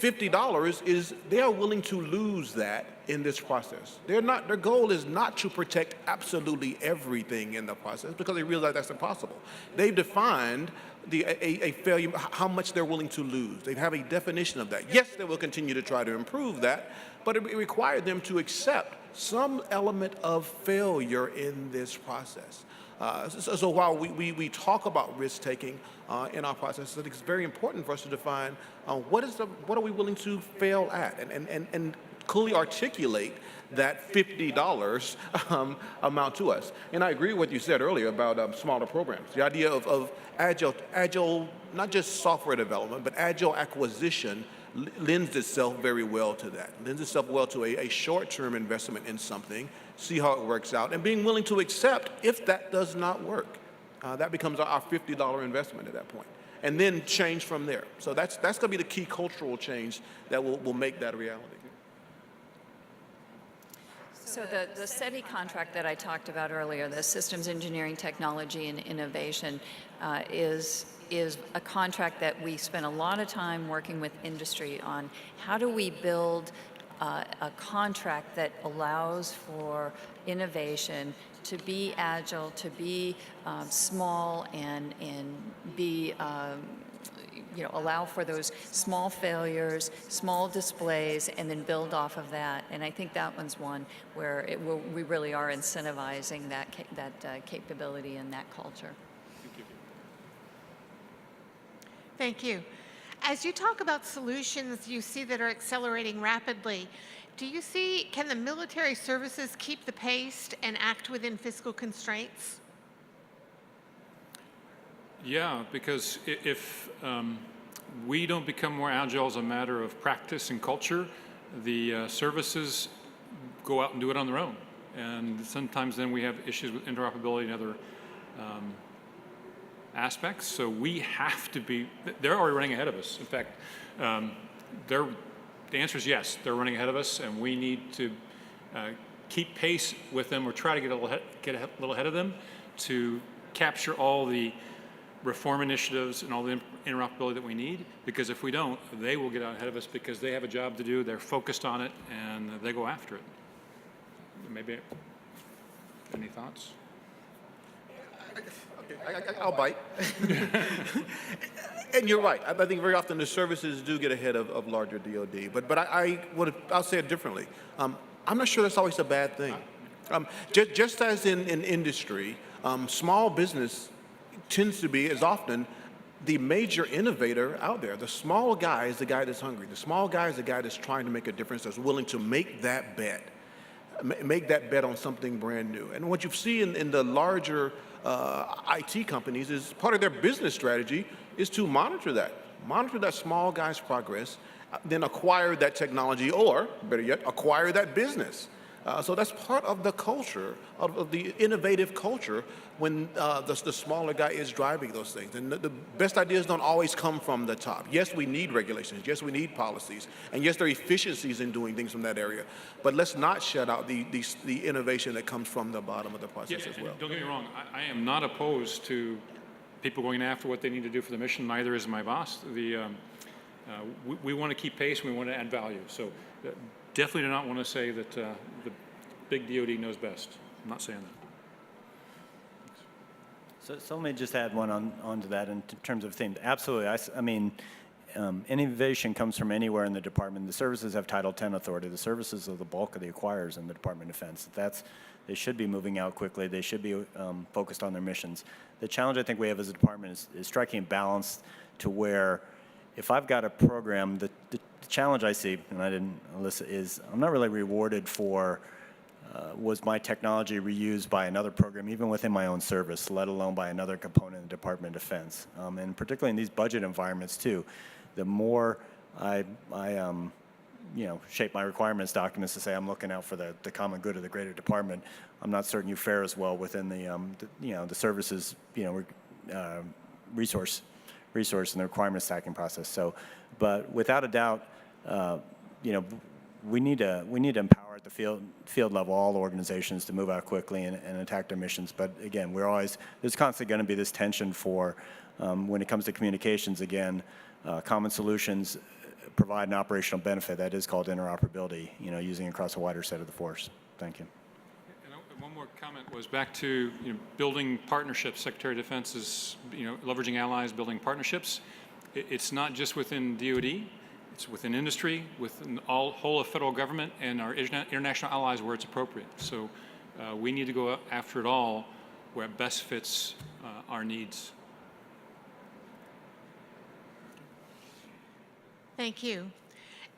$50 is they are willing to lose that in this process. Their goal is not to protect absolutely everything in the process because they realize that's impossible. They've defined a failure, how much they're willing to lose. They have a definition of that. Yes, they will continue to try to improve that, but it required them to accept some element of failure in this process. So while we talk about risk-taking in our process, I think it's very important for us to define what are we willing to fail at and clearly articulate that $50 amount to us. And I agree with what you said earlier about smaller programs. The idea of agile, not just software development, but agile acquisition lends itself very well to that. Lends itself well to a short-term investment in something, see how it works out, and being willing to accept if that does not work. That becomes our $50 investment at that point. And then change from there. So that's going to be the key cultural change that will make that a reality. So the SETI contract that I talked about earlier, the Systems Engineering Technology and Innovation, is a contract that we spent a lot of time working with industry on. How do we build a contract that allows for innovation to be agile, to be small, and be allow for those small failures, small displays, and then build off of that. And I think that one's one where we really are incentivizing that capability and that culture. Thank you. As you talk about solutions you see that are accelerating rapidly, can the military services keep the pace and act within fiscal constraints? Yeah, because if we don't become more agile as a matter of practice and culture, the services go out and do it on their own. And sometimes then we have issues with interoperability and other aspects. So we have to be, they're already running ahead of us. In fact, the answer is yes, they're running ahead of us, and we need to keep pace with them or try to get a little ahead of them to capture all the reform initiatives and all the interoperability that we need, because if we don't, they will get out ahead of us because they have a job to do, they're focused on it, and they go after it. Maybe, any thoughts? I'll bite. And you're right. I think very often the services do get ahead of larger DoD. But I'll say it differently. I'm not sure that's always a bad thing. Just as in industry, small business tends to be, as often, the major innovator out there. The small guy is the guy that's hungry. The small guy is the guy that's trying to make a difference, that's willing to make that bet. Make that bet on something brand new. And what you see in the larger IT companies is part of their business strategy is to monitor that small guy's progress, then acquire that technology, or better yet, acquire that business. So that's part of the culture, of the innovative culture, when the smaller guy is driving those things. And the best ideas don't always come from the top. Yes, we need regulations. Yes, we need policies. And yes, there are efficiencies in doing things from that area. But let's not shut out the innovation that comes from the bottom of the process as well. Don't get me wrong. I am not opposed to people going after what they need to do for the mission. Neither is my boss. We want to keep pace and we want to add value. So definitely do not want to say that the big DoD knows best. I'm not saying that. So let me just add one onto that in terms of theme. Absolutely. I mean, innovation comes from anywhere in the department. The services have Title X authority. The services are the bulk of the acquirers in the Department of Defense. They should be moving out quickly. They should be focused on their missions. The challenge I think we have as a department is striking a balance to where if I've got a program, the challenge I see, and I didn't elicit, is I'm not really rewarded for was my technology reused by another program, even within my own service, let alone by another component of the Department of Defense. And particularly in these budget environments too, the more I shape my requirements documents to say I'm looking out for the common good of the greater department, I'm not certain you fare as well within the services resource and the requirement stacking process. So, but without a doubt, we need to empower at the field level all organizations to move out quickly and attack their missions. But again, there's constantly going to be this tension for when it comes to communications. Again, common solutions provide an operational benefit that is called interoperability. Using across a wider set of the force. Thank you. And one more comment was back to building partnerships. Secretary of Defense is leveraging allies, building partnerships. It's not just within DoD. It's within industry, within whole of federal government, and our international allies where it's appropriate. So we need to go after it all where it best fits our needs. Thank you.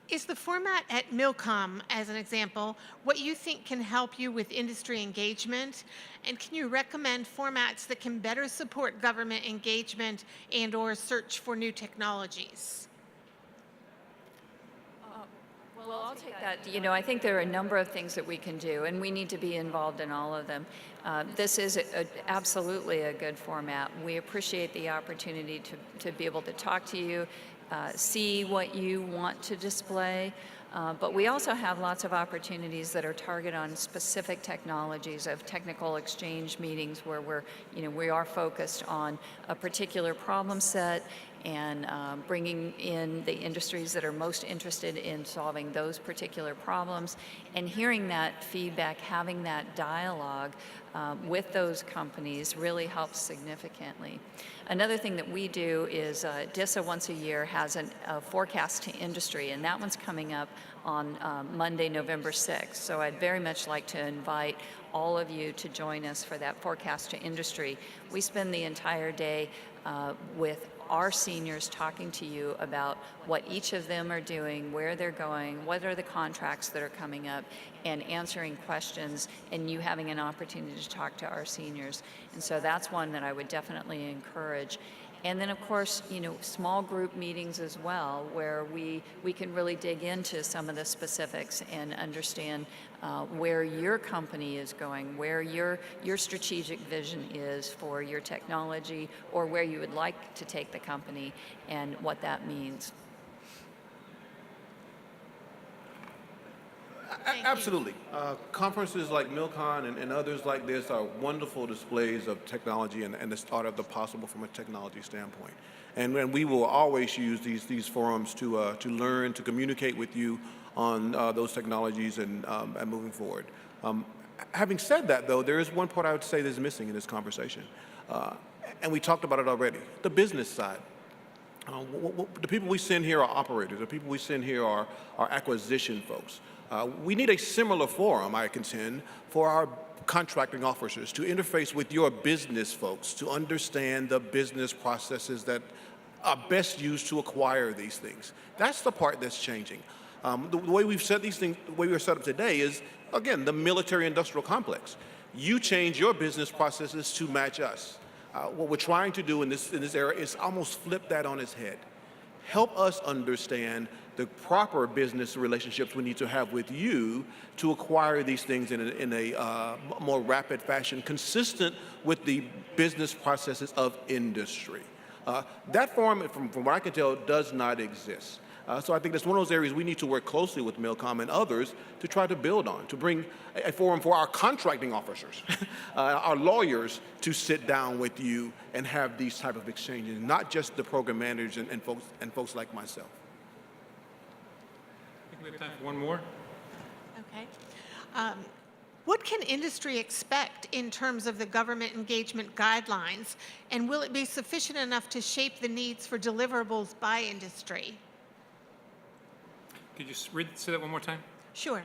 Is the format at Milcom, as an example, what you think can help you with industry engagement? And can you recommend formats that can better support government engagement and/or search for new technologies? Well, I'll take that. I think there are a number of things that we can do, and we need to be involved in all of them. This is absolutely a good format. We appreciate the opportunity to be able to talk to you, see what you want to display, but we also have lots of opportunities that are targeted on specific technologies of technical exchange meetings where we are focused on a particular problem set and bringing in the industries that are most interested in solving those particular problems, and hearing that feedback, having that dialogue with those companies really helps significantly. Another thing that we do is DISA once a year has a forecast to industry, and that one's coming up on Monday, November 6th. So I'd very much like to invite all of you to join us for that forecast to industry. We spend the entire day with our seniors talking to you about what each of them are doing, where they're going, what are the contracts that are coming up, and answering questions, and you having an opportunity to talk to our seniors. And so that's one that I would definitely encourage. And then, of course, you know, small group meetings as well, where we can really dig into some of the specifics and understand where your company is going, where your strategic vision is for your technology, or where you would like to take the company, and what that means. Absolutely. Conferences like MilCon and others like this are wonderful displays of technology and the art of the possible from a technology standpoint. And we will always use these forums to learn, to communicate with you on those technologies and moving forward. Having said that, though, there is one part I would say that's missing in this conversation. And we talked about it already, the business side. The people we send here are operators. The people we send here are acquisition folks. We need a similar forum, I contend, for our contracting officers to interface with your business folks to understand the business processes that are best used to acquire these things. That's the part that's changing. The way we've set these things, the way we're set up today is, again, the military-industrial complex. You change your business processes to match us. What we're trying to do in this era is almost flip that on its head. Help us understand the proper business relationships we need to have with you to acquire these things in a more rapid fashion, consistent with the business processes of industry. That forum, from what I can tell, does not exist. So I think that's one of those areas we need to work closely with MilCom and others to try to build on, to bring a forum for our contracting officers, our lawyers, to sit down with you and have these type of exchanges, not just the program managers and folks like myself. I think we have time for one more. Okay. What can industry expect in terms of the government engagement guidelines, and will it be sufficient enough to shape the needs for deliverables by industry? Could you say that one more time? Sure.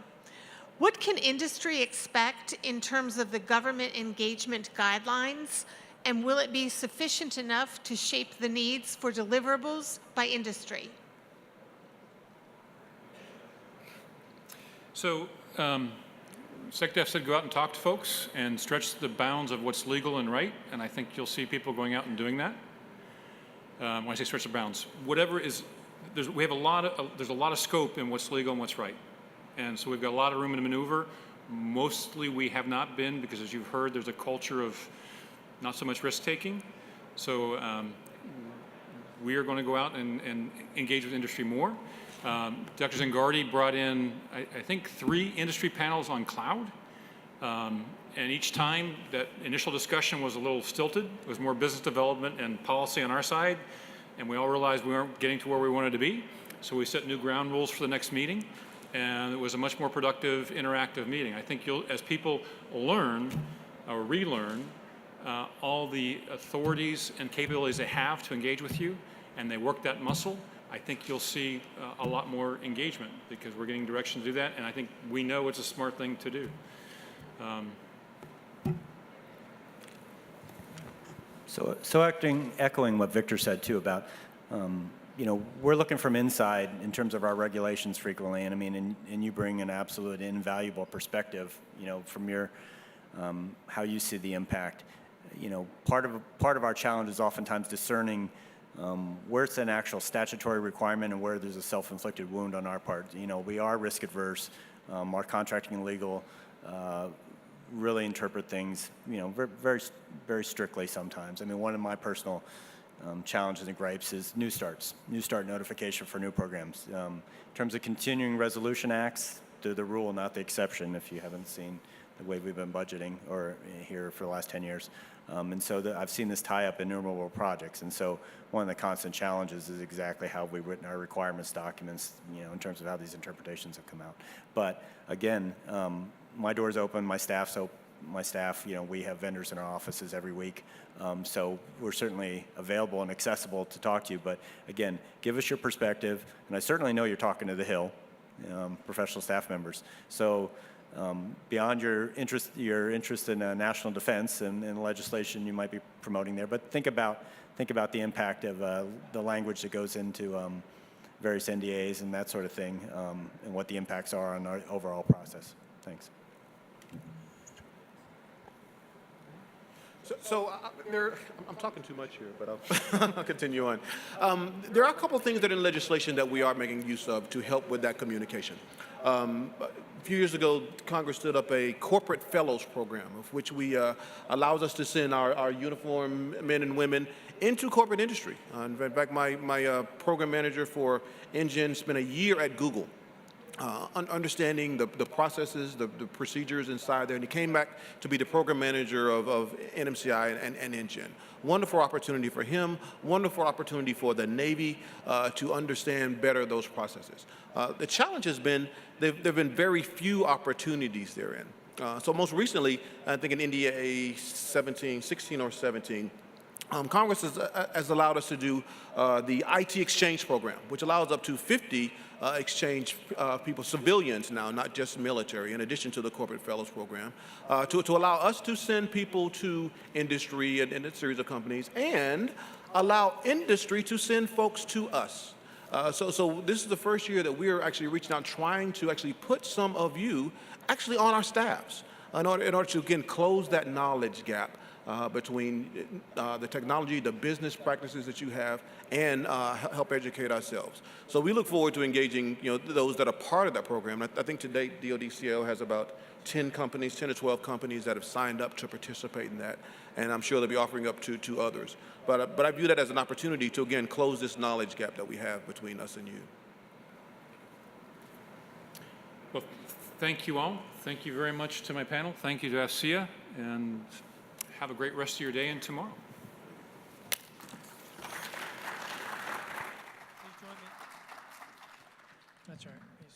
What can industry expect in terms of the government engagement guidelines, and will it be sufficient enough to shape the needs for deliverables by industry? So, SecDef said go out and talk to folks and stretch the bounds of what's legal and right, and I think you'll see people going out and doing that. When I say stretch the bounds, whatever is, there's a lot of scope in what's legal and what's right, and so we've got a lot of room to maneuver. Mostly we have not been, because as you've heard, there's a culture of not so much risk taking. So we are going to go out and engage with industry more. Dr. Zangardi brought in, I think, 3 industry panels on cloud. And each time that initial discussion was a little stilted. It was more business development and policy on our side. And we all realized we weren't getting to where we wanted to be. So we set new ground rules for the next meeting. And it was a much more productive, interactive meeting. I think as people learn or relearn all the authorities and capabilities they have to engage with you, and they work that muscle, I think you'll see a lot more engagement, because we're getting direction to do that, and I think we know it's a smart thing to do. So echoing what Victor said too about, you know, we're looking from inside in terms of our regulations frequently, and I mean, and you bring an absolute invaluable perspective, you know, from your how you see the impact. You know, part of our challenge is oftentimes discerning where it's an actual statutory requirement and where there's a self-inflicted wound on our part. You know, we are risk adverse. Our contracting and legal really interpret things, you know, very, very strictly sometimes. I mean, one of my personal challenges and gripes is new start notification for new programs. In terms of continuing resolution acts, they're the rule, not the exception, if you haven't seen the way we've been budgeting or here for the last 10 years. And so I've seen this tie up innumerable projects. And so one of the constant challenges is exactly how we've written our requirements documents, in terms of how these interpretations have come out. But again, my door's open, my staff, we have vendors in our offices every week. So we're certainly available and accessible to talk to you. But again, give us your perspective. And I certainly know you're talking to the Hill, professional staff members. So beyond your interest in national defense and legislation you might be promoting there, but think about the impact of the language that goes into various NDAs and that sort of thing, and what the impacts are on our overall process. Thanks. I'm talking too much here, but I'll continue on. There are a couple of things that are in legislation that we are making use of to help with that communication. A few years ago, Congress stood up a corporate fellows program, of which allows us to send our uniformed men and women into corporate industry. In fact, my program manager for NGEN spent a year at Google. Understanding the processes, the procedures inside there, and he came back to be the program manager of NMCI and NGEN. Wonderful opportunity for him, wonderful opportunity for the Navy to understand better those processes. The challenge has been there have been very few opportunities therein. So most recently, I think in NDA 16 or 17, Congress has allowed us to do the IT exchange program, which allows up to 50 exchange people, civilians now, not just military, in addition to the corporate fellows program, to allow us to send people to industry and a series of companies, and allow industry to send folks to us. So this is the first year that we're actually reaching out, trying to actually put some of you actually on our staffs in order to, again, close that knowledge gap between the technology, the business practices that you have, and help educate ourselves. So we look forward to engaging, those that are part of that program. I think to date, DoDCO has about 10 to 12 companies that have signed up to participate in that, and I'm sure they'll be offering up to others. But I view that as an opportunity to, again, close this knowledge gap that we have between us and you. Well, thank you all. Thank you very much to my panel. Thank you to AFCEA, and have a great rest of your day and tomorrow. Please join me. That's all right. Please.